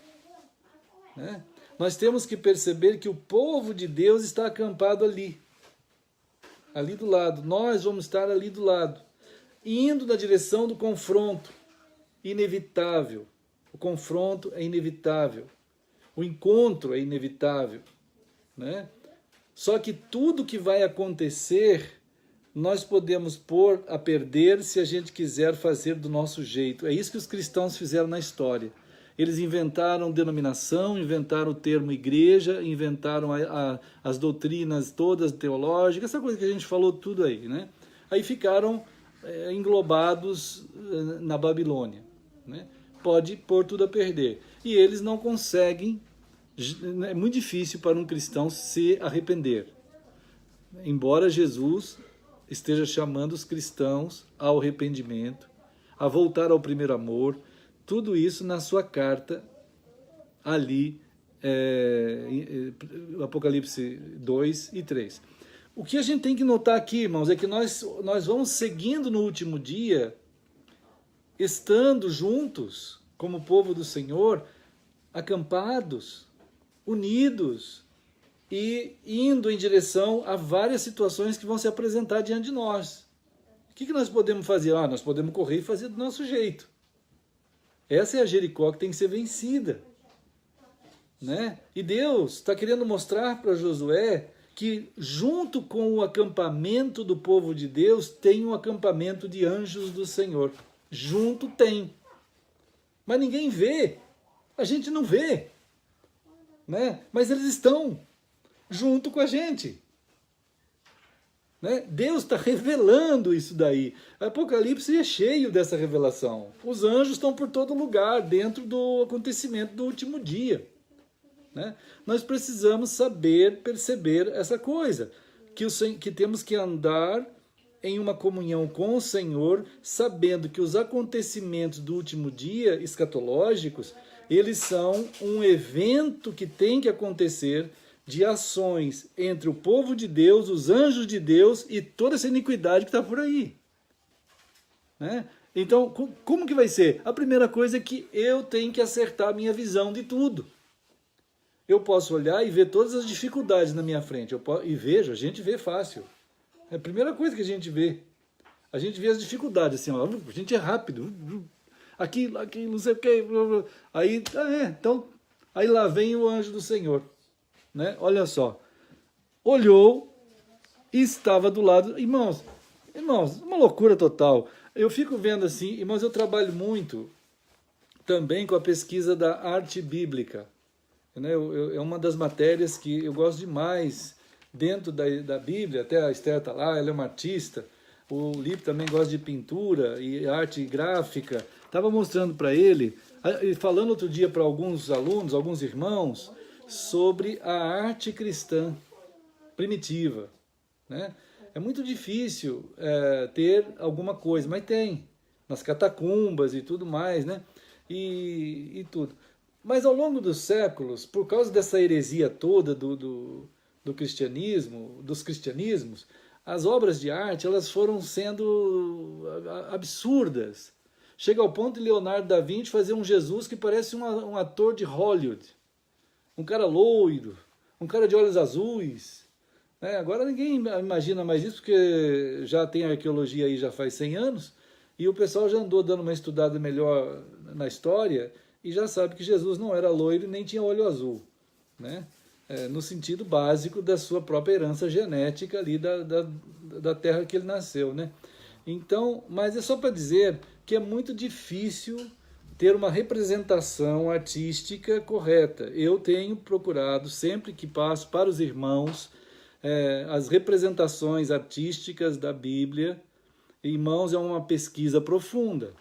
Né? Nós temos que perceber que o povo de Deus está acampado ali do lado, nós vamos estar ali do lado, indo na direção do confronto inevitável. O confronto é inevitável. O encontro é inevitável, né? Só que tudo que vai acontecer, nós podemos pôr a perder se a gente quiser fazer do nosso jeito. É isso que os cristãos fizeram na história. Eles inventaram denominação, inventaram o termo igreja, inventaram as doutrinas todas teológicas, essa coisa que a gente falou tudo aí, né? Aí ficaram englobados na Babilônia, né? Pode pôr tudo a perder. E eles não conseguem, é muito difícil para um cristão se arrepender. Embora Jesus esteja chamando os cristãos ao arrependimento, a voltar ao primeiro amor, tudo isso na sua carta ali, Apocalipse 2 e 3. O que a gente tem que notar aqui, irmãos, é que nós vamos seguindo no último dia, estando juntos, como povo do Senhor, acampados, unidos e indo em direção a várias situações que vão se apresentar diante de nós. O que nós podemos fazer? Nós podemos correr e fazer do nosso jeito. Essa é a Jericó que tem que ser vencida. Né? E Deus está querendo mostrar para Josué que junto com o acampamento do povo de Deus tem um acampamento de anjos do Senhor. Junto tem. Mas ninguém vê. A gente não vê. Né? Mas eles estão junto com a gente. Né? Deus está revelando isso daí. Apocalipse é cheio dessa revelação. Os anjos estão por todo lugar, dentro do acontecimento do último dia. Né? Nós precisamos saber, perceber essa coisa, que temos que andar em uma comunhão com o Senhor, sabendo que os acontecimentos do último dia, escatológicos, eles são um evento que tem que acontecer de ações entre o povo de Deus, os anjos de Deus e toda essa iniquidade que está por aí. Né? Então, como que vai ser? A primeira coisa é que eu tenho que acertar a minha visão de tudo. Eu posso olhar e ver todas as dificuldades na minha frente. A gente vê fácil. É a primeira coisa que a gente vê. A gente vê as dificuldades, assim, ó, a gente é rápido. Aqui, não sei o que. Aí, então, aí lá vem o anjo do Senhor. Né? Olha só. Olhou e estava do lado. Irmãos, uma loucura total. Eu fico vendo assim, irmãos, eu trabalho muito também com a pesquisa da arte bíblica. Né? É uma das matérias que eu gosto demais dentro da Bíblia, até a Esther está lá, ela é uma artista, o Lipe também gosta de pintura e arte gráfica. Estava mostrando para ele, falando outro dia para alguns alunos, alguns irmãos, sobre a arte cristã primitiva, né? É muito difícil ter alguma coisa, mas tem, nas catacumbas e tudo mais, né? E tudo. Mas ao longo dos séculos, por causa dessa heresia toda do cristianismo, dos cristianismos, as obras de arte elas foram sendo absurdas. Chega ao ponto de Leonardo da Vinci fazer um Jesus que parece um ator de Hollywood. Um cara loiro, um cara de olhos azuis. Agora ninguém imagina mais isso, porque já tem arqueologia aí já faz 100 anos, e o pessoal já andou dando uma estudada melhor na história, e já sabe que Jesus não era loiro e nem tinha olho azul, né? No sentido básico da sua própria herança genética ali da terra que ele nasceu, né? Então, mas é só para dizer que é muito difícil ter uma representação artística correta. Eu tenho procurado, sempre que passo para os irmãos, as representações artísticas da Bíblia. Irmãos, é uma pesquisa profunda,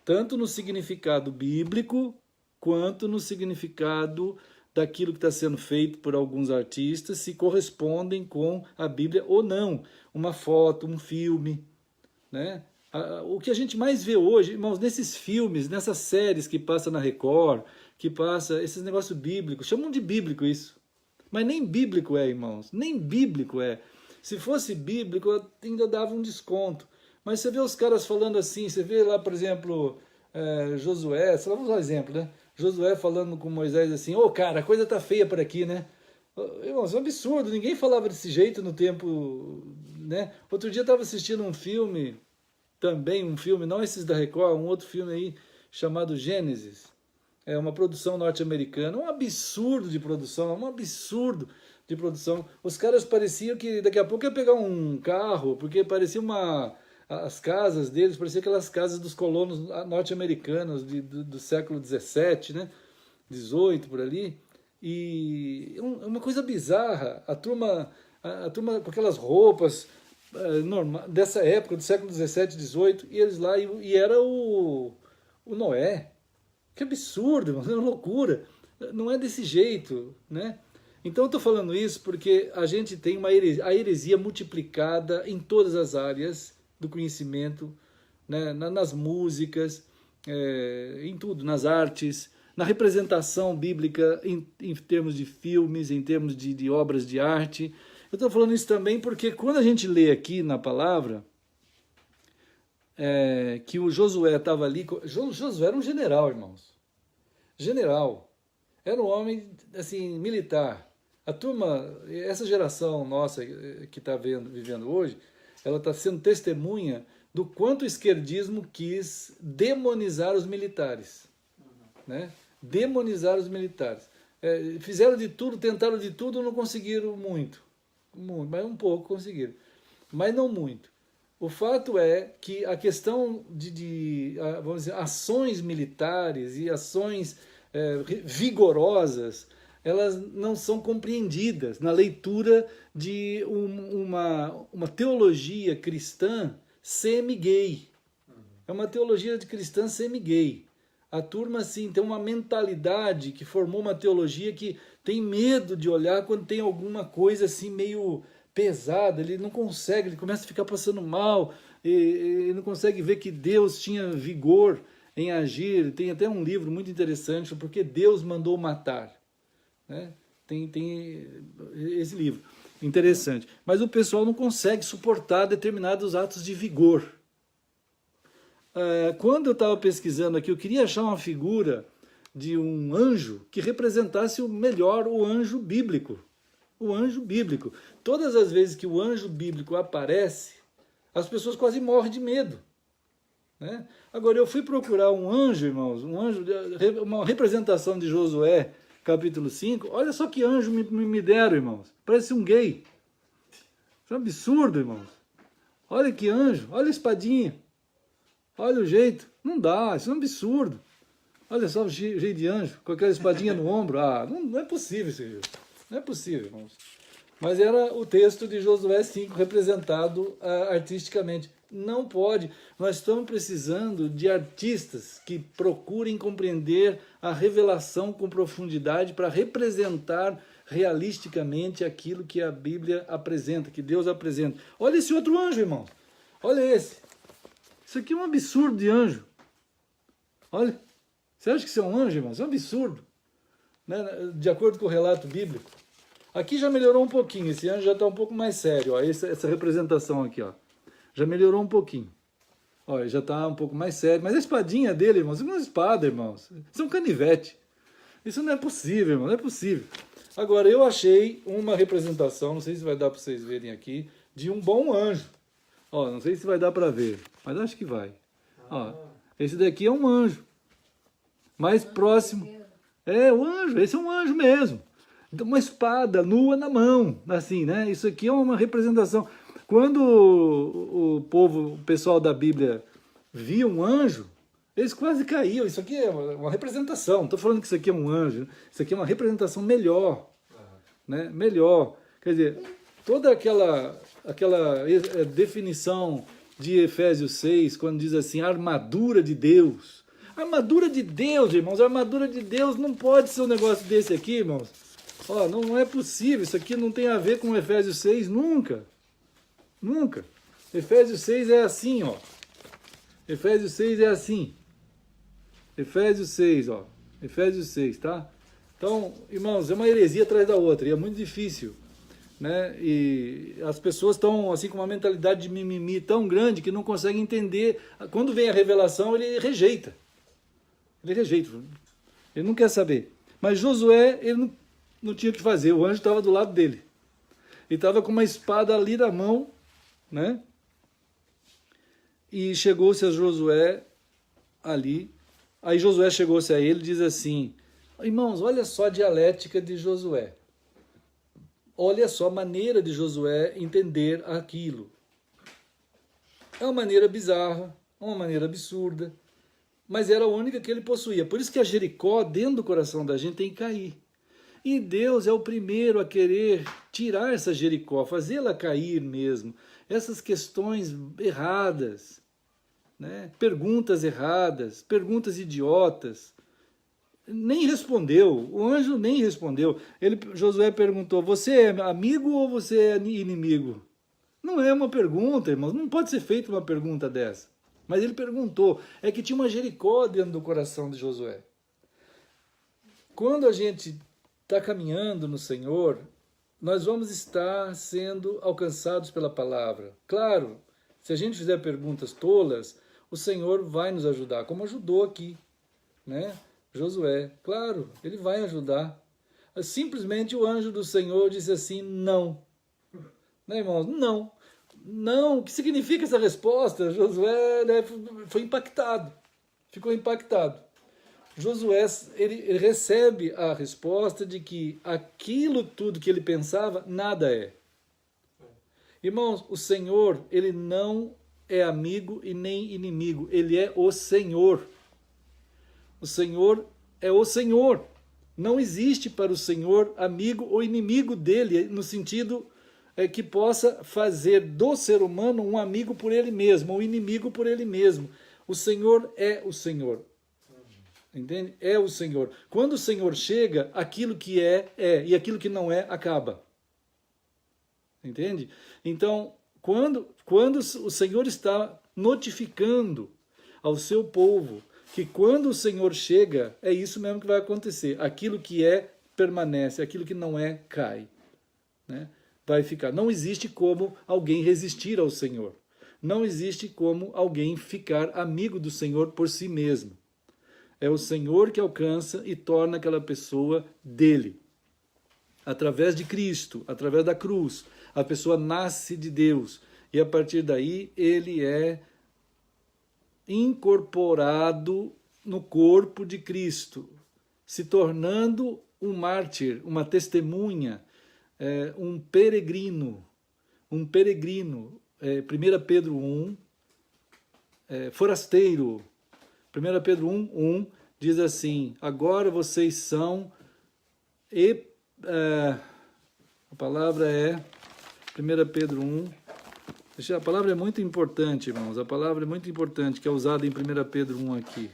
tanto no significado bíblico, quanto no significado daquilo que está sendo feito por alguns artistas, se correspondem com a Bíblia ou não. Uma foto, um filme, né? O que a gente mais vê hoje, irmãos, nesses filmes, nessas séries que passa na Record, que passa esses negócios bíblicos, chamam de bíblico isso. Mas nem bíblico irmãos, nem bíblico é. Se fosse bíblico, eu ainda dava um desconto. Mas você vê os caras falando assim, você vê lá, por exemplo, Josué, vamos usar um exemplo, né? Josué falando com Moisés assim, cara, a coisa tá feia por aqui, né? Irmãos, é um absurdo, ninguém falava desse jeito no tempo, né? Outro dia eu estava assistindo um filme, também um filme, não esses da Record, um outro filme aí, chamado Gênesis. É uma produção norte-americana, um absurdo de produção, um absurdo de produção. Os caras pareciam que daqui a pouco ia pegar um carro, porque parecia as casas deles, pareciam aquelas casas dos colonos norte-americanos do século XVII, né? 18 por ali. E uma coisa bizarra, a turma com aquelas roupas dessa época, do século XVII, XVIII, e eles lá, e era o Noé. Que absurdo, é uma loucura. Não é desse jeito, né? Então eu estou falando isso porque a gente tem a heresia multiplicada em todas as áreas do conhecimento, né? Nas músicas, em tudo, nas artes, na representação bíblica em termos de filmes, em termos de obras de arte. Eu estou falando isso também porque quando a gente lê aqui na palavra que o Josué estava ali... Josué era um general, irmãos. General. Era um homem assim, militar. A turma, essa geração nossa que está vivendo hoje, ela está sendo testemunha do quanto o esquerdismo quis demonizar os militares. Né? Demonizar os militares. Fizeram de tudo, tentaram de tudo, não conseguiram muito, mas um pouco conseguiram, mas não muito. O fato é que a questão vamos dizer, ações militares e ações vigorosas, elas não são compreendidas na leitura de uma teologia cristã semi-gay. É uma teologia cristã semi-gay. A turma, assim, tem uma mentalidade que formou uma teologia que tem medo de olhar quando tem alguma coisa assim meio pesada, ele não consegue, ele começa a ficar passando mal, ele não consegue ver que Deus tinha vigor em agir. Tem até um livro muito interessante, Porque Deus Mandou Matar. Né? Tem esse livro, interessante. Mas o pessoal não consegue suportar determinados atos de vigor. Quando eu estava pesquisando aqui, eu queria achar uma figura de um anjo que representasse melhor o anjo bíblico. O anjo bíblico. Todas as vezes que o anjo bíblico aparece, as pessoas quase morrem de medo. Né? Agora, eu fui procurar um anjo, irmãos, uma representação de Josué, capítulo 5. Olha só que anjo me deram, irmãos. Parece um gay. Isso é um absurdo, irmãos. Olha que anjo, olha a espadinha. Olha o jeito. Não dá, isso é um absurdo. Olha só o jeito de anjo, com aquela espadinha no ombro. Não é possível isso. Não é possível, irmãos. Mas era o texto de Josué 5 representado artisticamente. Não pode. Nós estamos precisando de artistas que procurem compreender a revelação com profundidade para representar realisticamente aquilo que a Bíblia apresenta, que Deus apresenta. Olha esse outro anjo, irmão. Olha esse. Isso aqui é um absurdo de anjo. Olha. Você acha que isso é um anjo, irmão? Isso é um absurdo. Né? De acordo com o relato bíblico. Aqui já melhorou um pouquinho. Esse anjo já está um pouco mais sério. Ó. Essa representação aqui, ó. Já melhorou um pouquinho. Olha, já está um pouco mais sério. Mas a espadinha dele, irmãos, isso não é uma espada, irmãos. Isso é um canivete. Isso não é possível, irmão. Não é possível. Agora, eu achei uma representação, não sei se vai dar para vocês verem aqui, de um bom anjo. Ó, não sei se vai dar para ver, mas acho que vai. Ó, esse daqui é um anjo. Mais próximo. É, o anjo. Esse é um anjo mesmo. Então, uma espada nua na mão. Assim, né? Isso aqui é uma representação. Quando o pessoal da Bíblia via um anjo, eles quase caíam. Isso aqui é uma representação. Não estou falando que isso aqui é um anjo. Isso aqui é uma representação melhor. Né? Melhor. Quer dizer, toda aquela definição de Efésios 6, quando diz assim, armadura de Deus. Armadura de Deus, irmãos. A armadura de Deus não pode ser um negócio desse aqui, irmãos. Ó, não é possível. Isso aqui não tem a ver com Efésios 6 nunca. Nunca. Efésios 6 é assim, ó. Efésios 6 é assim. Efésios 6, ó. Efésios 6, tá? Então, irmãos, é uma heresia atrás da outra. E é muito difícil, né? E as pessoas estão, assim, com uma mentalidade de mimimi tão grande que não conseguem entender. Quando vem a revelação, ele rejeita. Ele rejeita. Ele não quer saber. Mas Josué, ele não tinha o que fazer. O anjo estava do lado dele. Ele estava com uma espada ali na mão, né? E chegou-se a Josué ali. Aí Josué chegou-se a ele e diz assim, irmãos, olha só a dialética de Josué. Olha só a maneira de Josué entender aquilo. É uma maneira bizarra, uma maneira absurda, mas era a única que ele possuía. Por isso que a Jericó, dentro do coração da gente, tem que cair. E Deus é o primeiro a querer tirar essa Jericó, fazê-la cair mesmo. Essas questões erradas, né? Perguntas erradas, perguntas idiotas. Nem respondeu, o anjo nem respondeu. Josué perguntou, você é amigo ou você é inimigo? Não é uma pergunta, irmãos, não pode ser feita uma pergunta dessa. Mas ele perguntou, é que tinha uma Jericó dentro do coração de Josué. Quando a gente está caminhando no Senhor, nós vamos estar sendo alcançados pela palavra. Claro, se a gente fizer perguntas tolas, o Senhor vai nos ajudar, como ajudou aqui, né? Josué, claro, ele vai ajudar. Simplesmente o anjo do Senhor disse assim, não. Né, irmãos? Não. Não. O que significa essa resposta? Josué, né, foi impactado. Ficou impactado. Josué, ele recebe a resposta de que aquilo tudo que ele pensava, nada é. Irmãos, o Senhor, ele não é amigo e nem inimigo. Ele é o Senhor. O Senhor é o Senhor. Não existe para o Senhor amigo ou inimigo dele, no sentido que possa fazer do ser humano um amigo por ele mesmo, um inimigo por ele mesmo. O Senhor é o Senhor. Entende? É o Senhor. Quando o Senhor chega, aquilo que é, e aquilo que não é, acaba. Entende? Então, quando o Senhor está notificando ao seu povo que quando o Senhor chega, é isso mesmo que vai acontecer. Aquilo que é, permanece. Aquilo que não é, cai. Né? Vai ficar. Não existe como alguém resistir ao Senhor. Não existe como alguém ficar amigo do Senhor por si mesmo. É o Senhor que alcança e torna aquela pessoa dele. Através de Cristo, através da cruz, a pessoa nasce de Deus. E a partir daí, ele é incorporado no corpo de Cristo, se tornando um mártir, uma testemunha, um peregrino. 1 Pedro 1, forasteiro. 1 Pedro 1 diz assim, agora vocês são A palavra é 1 Pedro 1. A palavra é muito importante, irmãos. A palavra é muito importante, que é usada em 1 Pedro 1 aqui.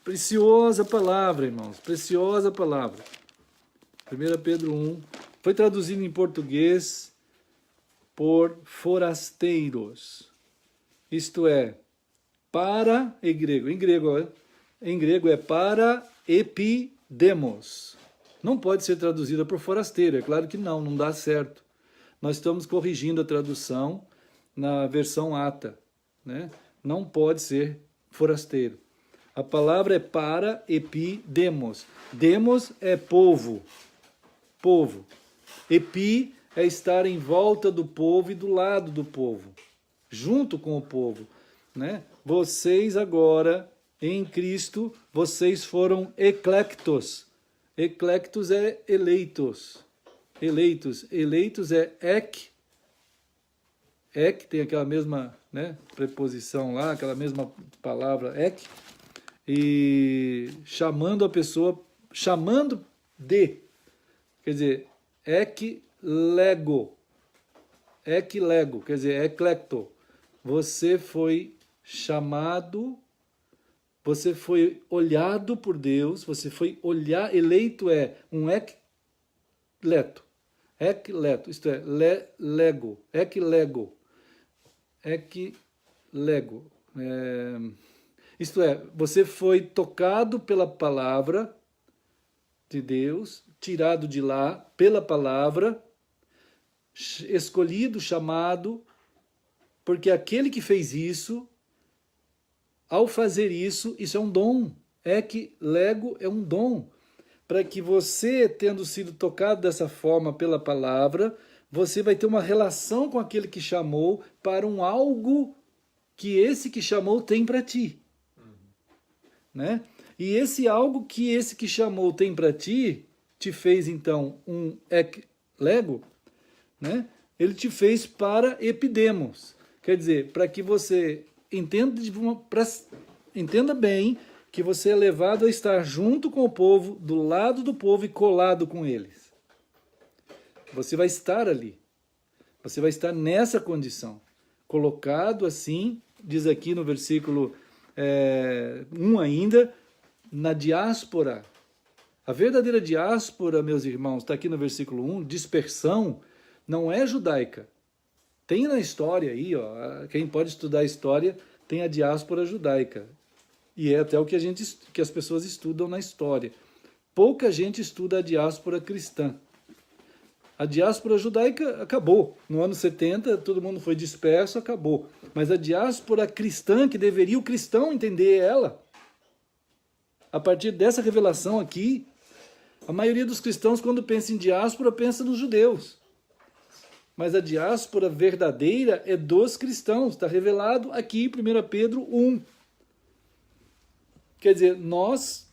Preciosa palavra, irmãos. Preciosa palavra. 1 Pedro 1. Foi traduzido em português por forasteiros. Isto é, para, em grego é para epidemos. Não pode ser traduzida por forasteiro, é claro que não dá certo. Nós estamos corrigindo a tradução na versão ata, né? Não pode ser forasteiro. A palavra é para epidemos. Demos é povo. Epi é estar em volta do povo e do lado do povo, junto com o povo, né? Vocês agora, em Cristo, vocês foram eclectos. Eclectos é eleitos. Eleitos é ek. Ek tem aquela mesma, né, preposição lá, aquela mesma palavra ek. E chamando a pessoa, chamando de. Quer dizer, ek lego, quer dizer, eclecto. Você foi chamado, você foi olhado por Deus, você foi eleito é um ecleto, isto é, eclego. Isto é, você foi tocado pela palavra de Deus, tirado de lá pela palavra, escolhido, chamado, porque aquele que fez isso, ao fazer isso, isso é um dom. Eclego é um dom. Para que você, tendo sido tocado dessa forma pela palavra, você vai ter uma relação com aquele que chamou para um algo que esse que chamou tem para ti. Né? E esse algo que esse que chamou tem para ti, te fez então um eclego, né? Ele te fez para epidemos. Quer dizer, para que você entenda bem que você é levado a estar junto com o povo, do lado do povo e colado com eles. Você vai estar ali. Você vai estar nessa condição. Colocado assim, diz aqui no versículo 1 ainda, na diáspora. A verdadeira diáspora, meus irmãos, está aqui no versículo 1, dispersão, não é judaica. Tem na história aí, ó, quem pode estudar a história, tem a diáspora judaica. E é até o que as pessoas estudam na história. Pouca gente estuda a diáspora cristã. A diáspora judaica acabou. No ano 70, todo mundo foi disperso, acabou. Mas a diáspora cristã, que deveria o cristão entender ela, a partir dessa revelação aqui, a maioria dos cristãos, quando pensa em diáspora, pensa nos judeus. Mas a diáspora verdadeira é dos cristãos. Está revelado aqui em 1 Pedro 1. Quer dizer, nós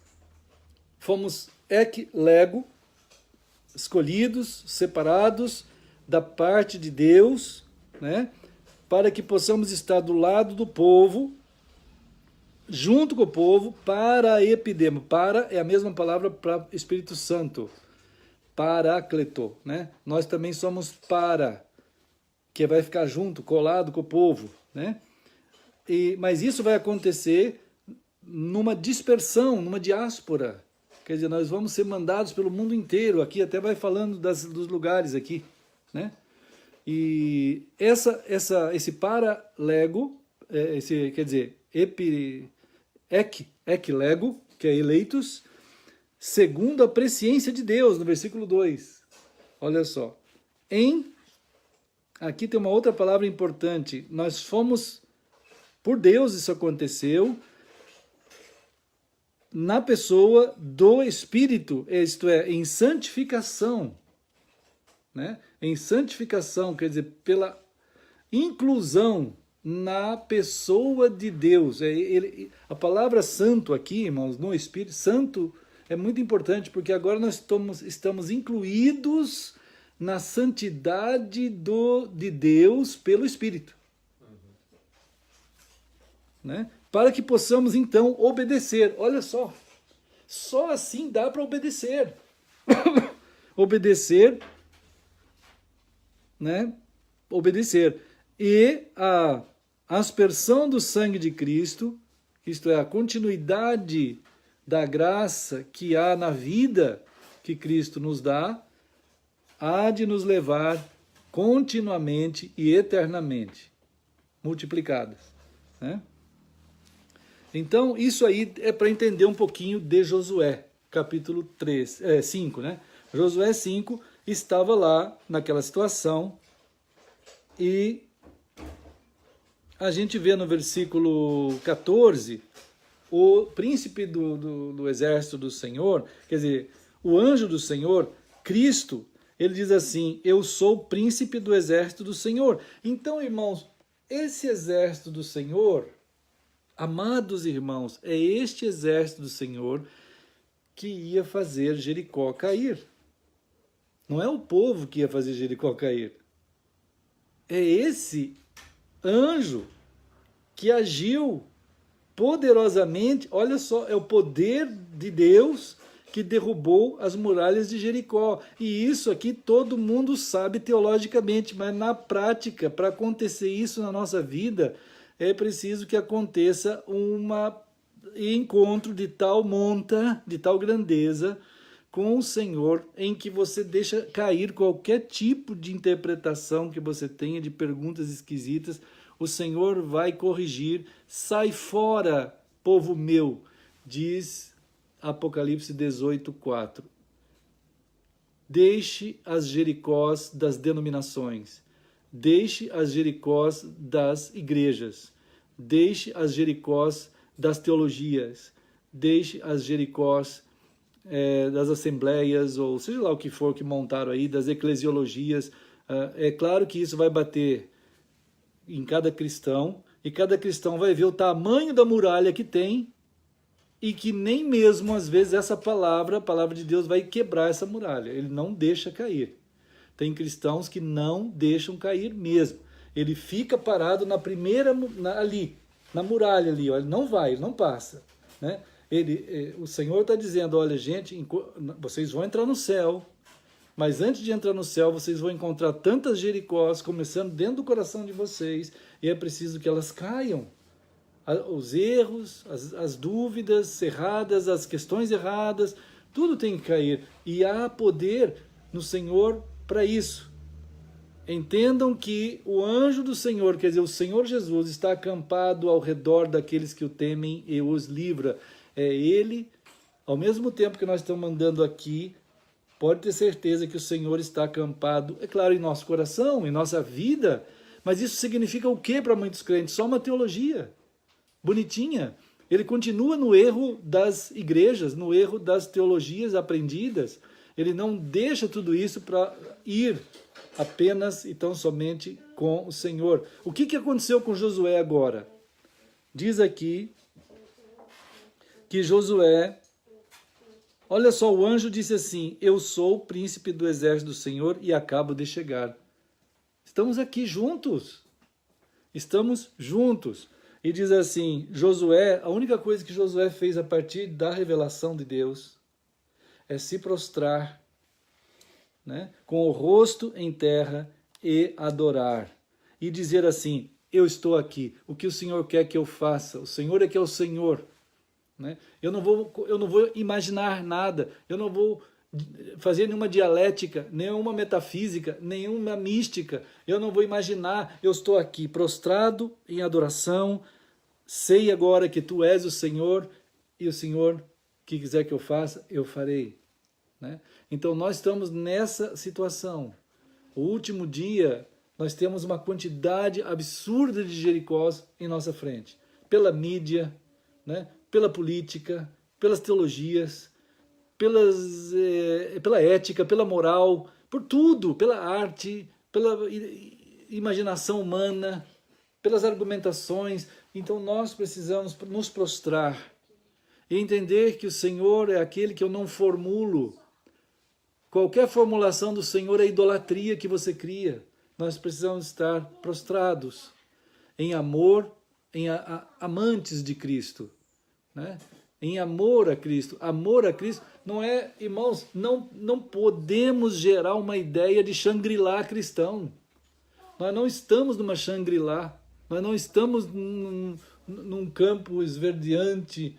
fomos eclego, escolhidos, separados da parte de Deus, né, para que possamos estar do lado do povo, junto com o povo, para epidemo. Para é a mesma palavra para Espírito Santo. Paráclito, né? Nós também somos para, que vai ficar junto, colado com o povo, né? Mas isso vai acontecer numa dispersão, numa diáspora. Quer dizer, nós vamos ser mandados pelo mundo inteiro. Aqui até vai falando dos lugares aqui, né? E esse paralego, quer dizer, eclego, que é eleitos, segundo a presciência de Deus, no versículo 2. Olha só. Aqui tem uma outra palavra importante. Nós fomos, por Deus isso aconteceu, na pessoa do Espírito, isto é, em santificação. Né? Em santificação, quer dizer, pela inclusão na pessoa de Deus. A palavra santo aqui, irmãos, no Espírito Santo, é muito importante, porque agora nós estamos incluídos na santidade de Deus pelo Espírito. Né? Para que possamos, então, obedecer. Olha só assim dá para obedecer. Obedecer, né? Obedecer. E a aspersão do sangue de Cristo, isto é, a continuidade da graça que há na vida que Cristo nos dá, há de nos levar continuamente e eternamente, multiplicadas, né? Então, isso aí é para entender um pouquinho de Josué, capítulo 5, né? Josué 5 estava lá naquela situação e a gente vê no versículo 14 o príncipe do exército do Senhor, quer dizer, o anjo do Senhor, Cristo, ele diz assim, eu sou o príncipe do exército do Senhor. Então, irmãos, esse exército do Senhor, amados irmãos, é este exército do Senhor que ia fazer Jericó cair. Não é o povo que ia fazer Jericó cair. É esse anjo que agiu poderosamente, olha só, é o poder de Deus que derrubou as muralhas de Jericó. E isso aqui todo mundo sabe teologicamente, mas na prática, para acontecer isso na nossa vida, é preciso que aconteça um encontro de tal monta, de tal grandeza com o Senhor, em que você deixa cair qualquer tipo de interpretação que você tenha, de perguntas esquisitas. O Senhor vai corrigir. Sai fora, povo meu, diz Apocalipse 18:4. Deixe as Jericós das denominações, deixe as Jericós das igrejas, deixe as Jericós das teologias, deixe as Jericós das assembleias, ou seja lá o que for que montaram aí, das eclesiologias. É claro que isso vai bater em cada cristão, e cada cristão vai ver o tamanho da muralha que tem, e que nem mesmo, às vezes, essa palavra, a palavra de Deus, vai quebrar essa muralha. Ele não deixa cair. Tem cristãos que não deixam cair mesmo. Ele fica parado na primeira, ali, na muralha ali, ele não vai, ele não passa, né? O Senhor está dizendo, olha, gente, vocês vão entrar no céu, mas antes de entrar no céu, vocês vão encontrar tantas Jericós, começando dentro do coração de vocês, e é preciso que elas caiam. Os erros, as dúvidas erradas, as questões erradas, tudo tem que cair. E há poder no Senhor para isso. Entendam que o anjo do Senhor, quer dizer, o Senhor Jesus, está acampado ao redor daqueles que o temem e os livra. É Ele, ao mesmo tempo que nós estamos andando aqui, pode ter certeza que o Senhor está acampado, é claro, em nosso coração, em nossa vida, mas isso significa o que para muitos crentes? Só uma teologia bonitinha. Ele continua no erro das igrejas, no erro das teologias aprendidas. Ele não deixa tudo isso para ir apenas e tão somente com o Senhor. O que aconteceu com Josué agora? Diz aqui que Josué, olha só, o anjo disse assim, eu sou o príncipe do exército do Senhor e acabo de chegar. Estamos aqui juntos. Estamos juntos. E diz assim, Josué, a única coisa que Josué fez a partir da revelação de Deus é se prostrar, né, com o rosto em terra e adorar. E dizer assim, eu estou aqui, o que o Senhor quer que eu faça? O Senhor é que é o Senhor. Né? Eu não vou imaginar nada, eu não vou fazer nenhuma dialética, nenhuma metafísica, nenhuma mística, eu não vou imaginar, eu estou aqui prostrado em adoração, sei agora que tu és o Senhor, e o Senhor que quiser que eu faça, eu farei. Né? Então nós estamos nessa situação. O último dia, nós temos uma quantidade absurda de Jericós em nossa frente, pela mídia, né? Pela política, pelas teologias, pela ética, pela moral, por tudo, pela arte, pela imaginação humana, pelas argumentações. Então nós precisamos nos prostrar e entender que o Senhor é aquele que eu não formulo. Qualquer formulação do Senhor é idolatria que você cria. Nós precisamos estar prostrados em amor, em amantes de Cristo. Né? em amor a Cristo. Amor a Cristo não é, irmãos, não podemos gerar uma ideia de Shangri-La cristão. Nós não estamos numa Shangri-La, nós não estamos num campo esverdeante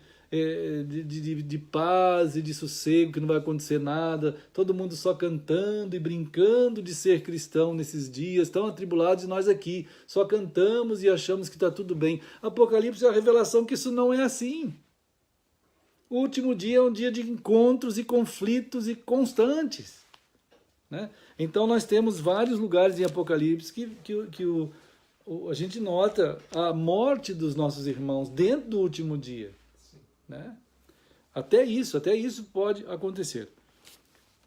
de paz e de sossego, que não vai acontecer nada, todo mundo só cantando e brincando de ser cristão nesses dias tão atribulados, e nós aqui só cantamos e achamos que está tudo bem. Apocalipse é a revelação que isso não é assim. O último dia é um dia de encontros e conflitos e constantes, né? Então nós temos vários lugares em Apocalipse que a gente nota a morte dos nossos irmãos dentro do último dia, né? Até isso pode acontecer.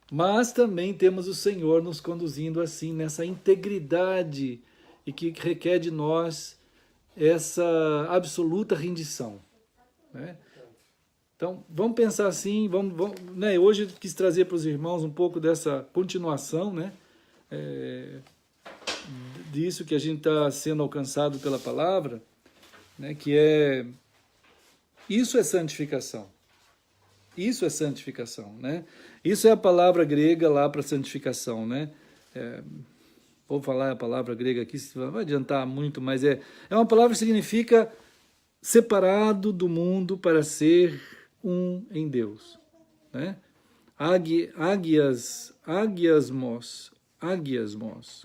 Mas também temos o Senhor nos conduzindo assim, nessa integridade, e que requer de nós essa absoluta rendição, né? Então, vamos pensar assim, né? Hoje eu quis trazer para os irmãos um pouco dessa continuação, né? Disso que a gente está sendo alcançado pela palavra, né? Que isso é santificação. Isso é santificação, né? Isso é a palavra grega lá para santificação, né? Vou falar a palavra grega aqui, não vai adiantar muito, mas é uma palavra que significa separado do mundo para ser um em Deus, né? Agiasmos,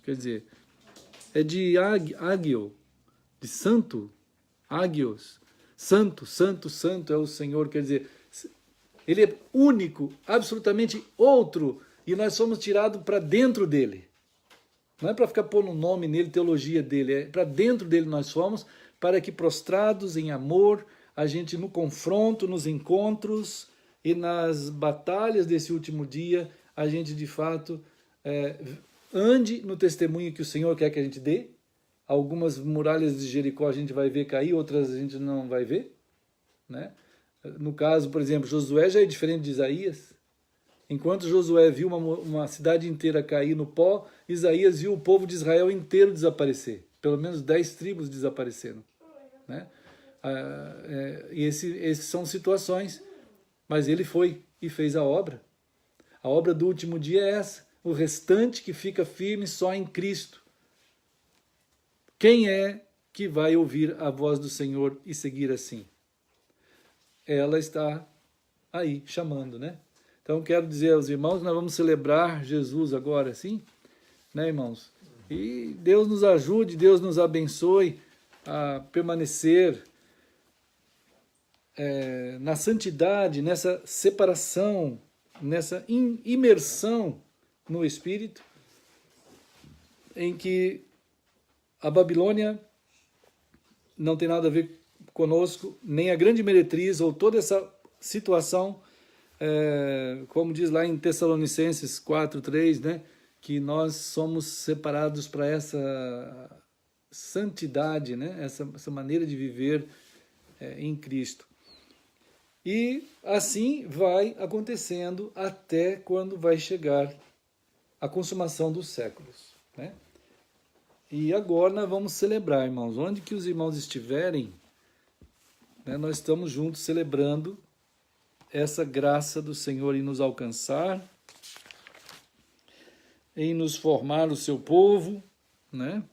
quer dizer, é de agio, de santo, agios, santo é o Senhor, quer dizer, ele é único, absolutamente outro, e nós somos tirados para dentro dele. Não é para ficar pondo nome nele, teologia dele, é para dentro dele nós somos, para que prostrados em amor, a gente no confronto, nos encontros e nas batalhas desse último dia, a gente de fato ande no testemunho que o Senhor quer que a gente dê. Algumas muralhas de Jericó a gente vai ver cair, outras a gente não vai ver, né? No caso, por exemplo, Josué já é diferente de Isaías. Enquanto Josué viu uma cidade inteira cair no pó, Isaías viu o povo de Israel inteiro desaparecer. Pelo menos 10 tribos desapareceram, né? E esses são situações, mas ele foi e fez a obra. A obra do último dia é essa, o restante que fica firme só em Cristo. Quem é que vai ouvir a voz do Senhor e seguir assim? Ela está aí, chamando, né? Então quero dizer aos irmãos, nós vamos celebrar Jesus agora, sim, né, irmãos? E Deus nos ajude, Deus nos abençoe a permanecer na santidade, nessa separação, nessa imersão no Espírito, em que a Babilônia não tem nada a ver conosco, nem a grande meretriz ou toda essa situação, como diz lá em Tessalonicenses 4:3, né, que nós somos separados para essa santidade, né, essa maneira de viver em Cristo. E assim vai acontecendo até quando vai chegar a consumação dos séculos, né? E agora nós vamos celebrar, irmãos. Onde que os irmãos estiverem, né, nós estamos juntos celebrando essa graça do Senhor em nos alcançar, em nos formar o seu povo, né?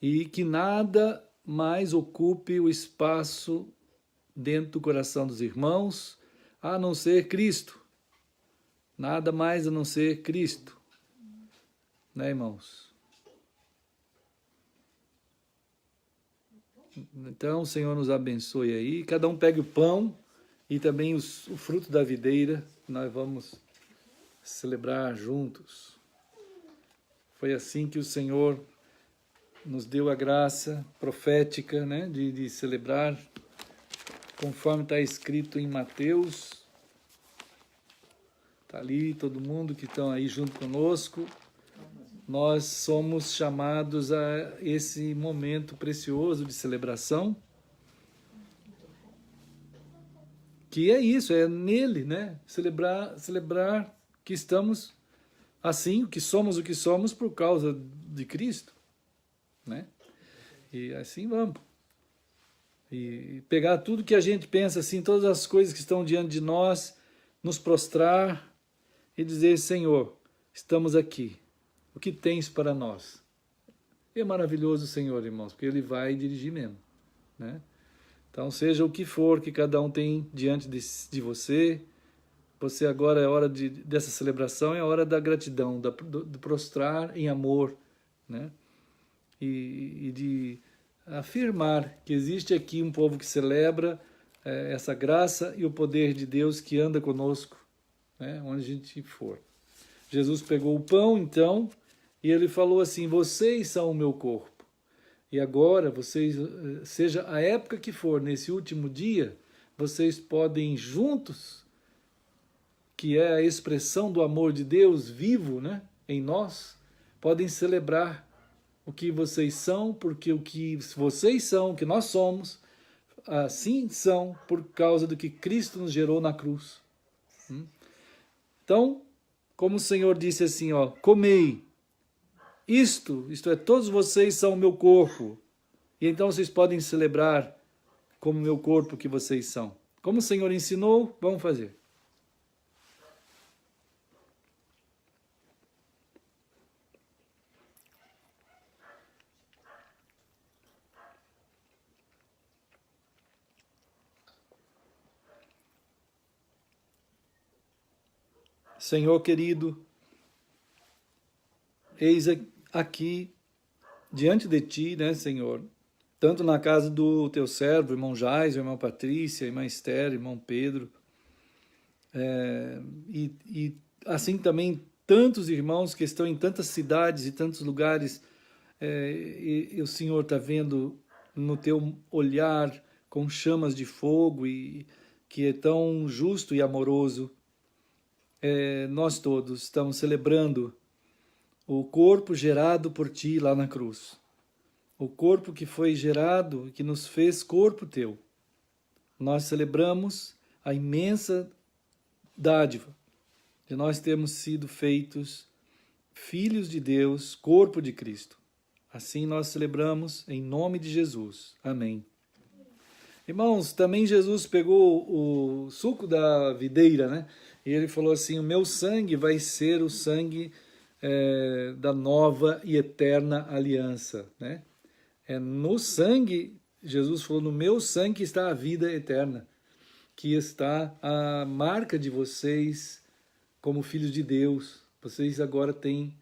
E que nada mais ocupe o espaço dentro do coração dos irmãos, a não ser Cristo. Nada mais a não ser Cristo. Né, irmãos? Então, o Senhor nos abençoe aí. Cada um pegue o pão e também o fruto da videira. Nós vamos celebrar juntos. Foi assim que o Senhor nos deu a graça profética, né, de celebrar, conforme está escrito em Mateus. Está ali todo mundo que estão aí junto conosco. Nós somos chamados a esse momento precioso de celebração, que é isso, é nele, né? Celebrar que estamos assim, que somos o que somos por causa de Cristo, né? E assim vamos. E pegar tudo que a gente pensa, assim, todas as coisas que estão diante de nós, nos prostrar e dizer, Senhor, estamos aqui. O que tens para nós? E é maravilhoso o Senhor, irmãos, porque Ele vai dirigir mesmo, né? Então, seja o que for que cada um tem diante de você, você agora é hora dessa celebração, é a hora da gratidão, de prostrar em amor, né? E de afirmar que existe aqui um povo que celebra essa graça e o poder de Deus que anda conosco, né? Onde a gente for. Jesus pegou o pão, então, e Ele falou assim, vocês são o meu corpo. E agora, vocês, seja a época que for, nesse último dia, vocês podem juntos, que é a expressão do amor de Deus vivo, né, em nós, podem celebrar o que vocês são, porque o que vocês são, o que nós somos, assim são por causa do que Cristo nos gerou na cruz. Então, como o Senhor disse assim, ó, comei, isto é, todos vocês são o meu corpo, e então vocês podem celebrar como meu corpo que vocês são. Como o Senhor ensinou, vamos fazer. Senhor querido, eis aqui diante de Ti, né, Senhor, tanto na casa do Teu servo, irmão Jaison, irmã Patrícia, irmã Esther, irmão Pedro, e assim também tantos irmãos que estão em tantas cidades e tantos lugares, e o Senhor está vendo no Teu olhar com chamas de fogo, e que é tão justo e amoroso. Nós todos estamos celebrando o corpo gerado por Ti lá na cruz. O corpo que foi gerado, que nos fez corpo Teu. Nós celebramos a imensa dádiva de nós termos sido feitos filhos de Deus, corpo de Cristo. Assim nós celebramos em nome de Jesus. Amém. Irmãos, também Jesus pegou o suco da videira, né? E Ele falou assim, o meu sangue vai ser o sangue da nova e eterna aliança, né? No sangue, Jesus falou, no meu sangue está a vida eterna, que está a marca de vocês como filhos de Deus. Vocês agora têm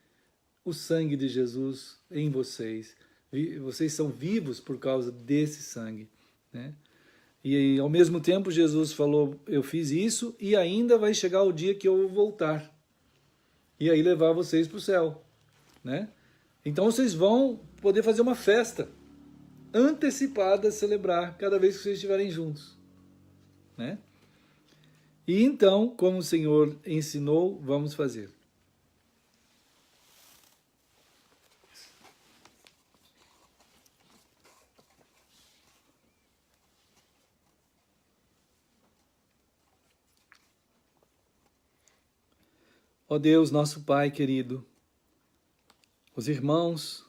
o sangue de Jesus em vocês. Vocês são vivos por causa desse sangue, né? E ao mesmo tempo Jesus falou, eu fiz isso e ainda vai chegar o dia que eu vou voltar. E aí levar vocês para o céu, né? Então vocês vão poder fazer uma festa antecipada, celebrar cada vez que vocês estiverem juntos, né? E então, como o Senhor ensinou, vamos fazer. Ó Deus, nosso Pai querido, os irmãos,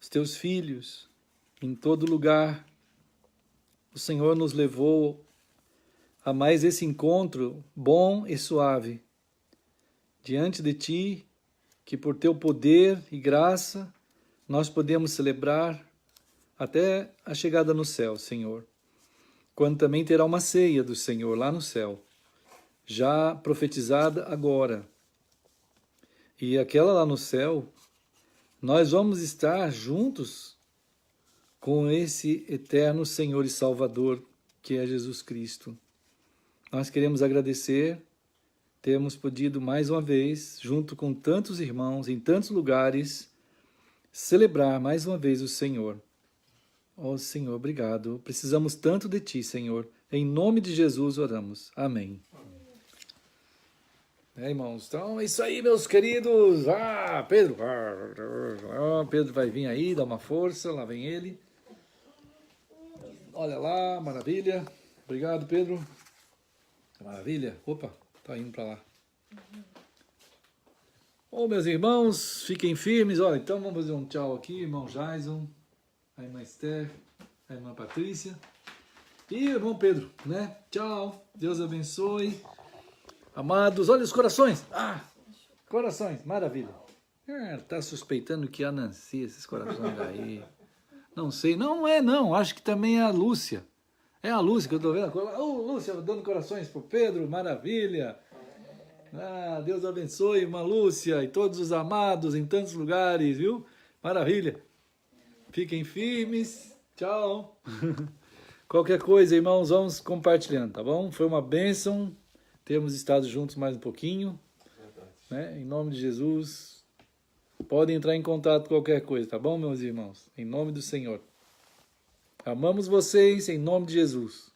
os Teus filhos, em todo lugar, o Senhor nos levou a mais esse encontro bom e suave, diante de Ti, que por Teu poder e graça, nós podemos celebrar até a chegada no céu, Senhor, quando também terá uma ceia do Senhor lá no céu, já profetizada agora. E aquela lá no céu, nós vamos estar juntos com esse eterno Senhor e Salvador, que é Jesus Cristo. Nós queremos agradecer, termos podido mais uma vez, junto com tantos irmãos, em tantos lugares, celebrar mais uma vez o Senhor. Ó Senhor, obrigado. Precisamos tanto de Ti, Senhor. Em nome de Jesus oramos. Amém. Irmãos, então é isso aí, meus queridos. Pedro. Pedro vai vir aí, dá uma força, lá vem ele. Olha lá, maravilha. Obrigado, Pedro. Maravilha. Opa, tá indo para lá. Bom, meus irmãos, fiquem firmes. Olha, então vamos fazer um tchau aqui, irmão Jaison, a irmã Esther. a irmã Patrícia e o irmão Pedro, né? Tchau, Deus abençoe. Amados, olha os corações. Corações, maravilha. Tá suspeitando que é a Nancy, esses corações aí. Não sei, não é não, acho que também é a Lúcia. É a Lúcia que eu tô vendo. Lúcia, dando corações pro Pedro, maravilha. Deus abençoe, irmã Lúcia e todos os amados em tantos lugares, viu? Maravilha. Fiquem firmes. Tchau. Qualquer coisa, irmãos, vamos compartilhando, tá bom? Foi uma bênção termos estado juntos mais um pouquinho. Né? Em nome de Jesus. Podem entrar em contato com qualquer coisa, tá bom, meus irmãos? Em nome do Senhor. Amamos vocês em nome de Jesus.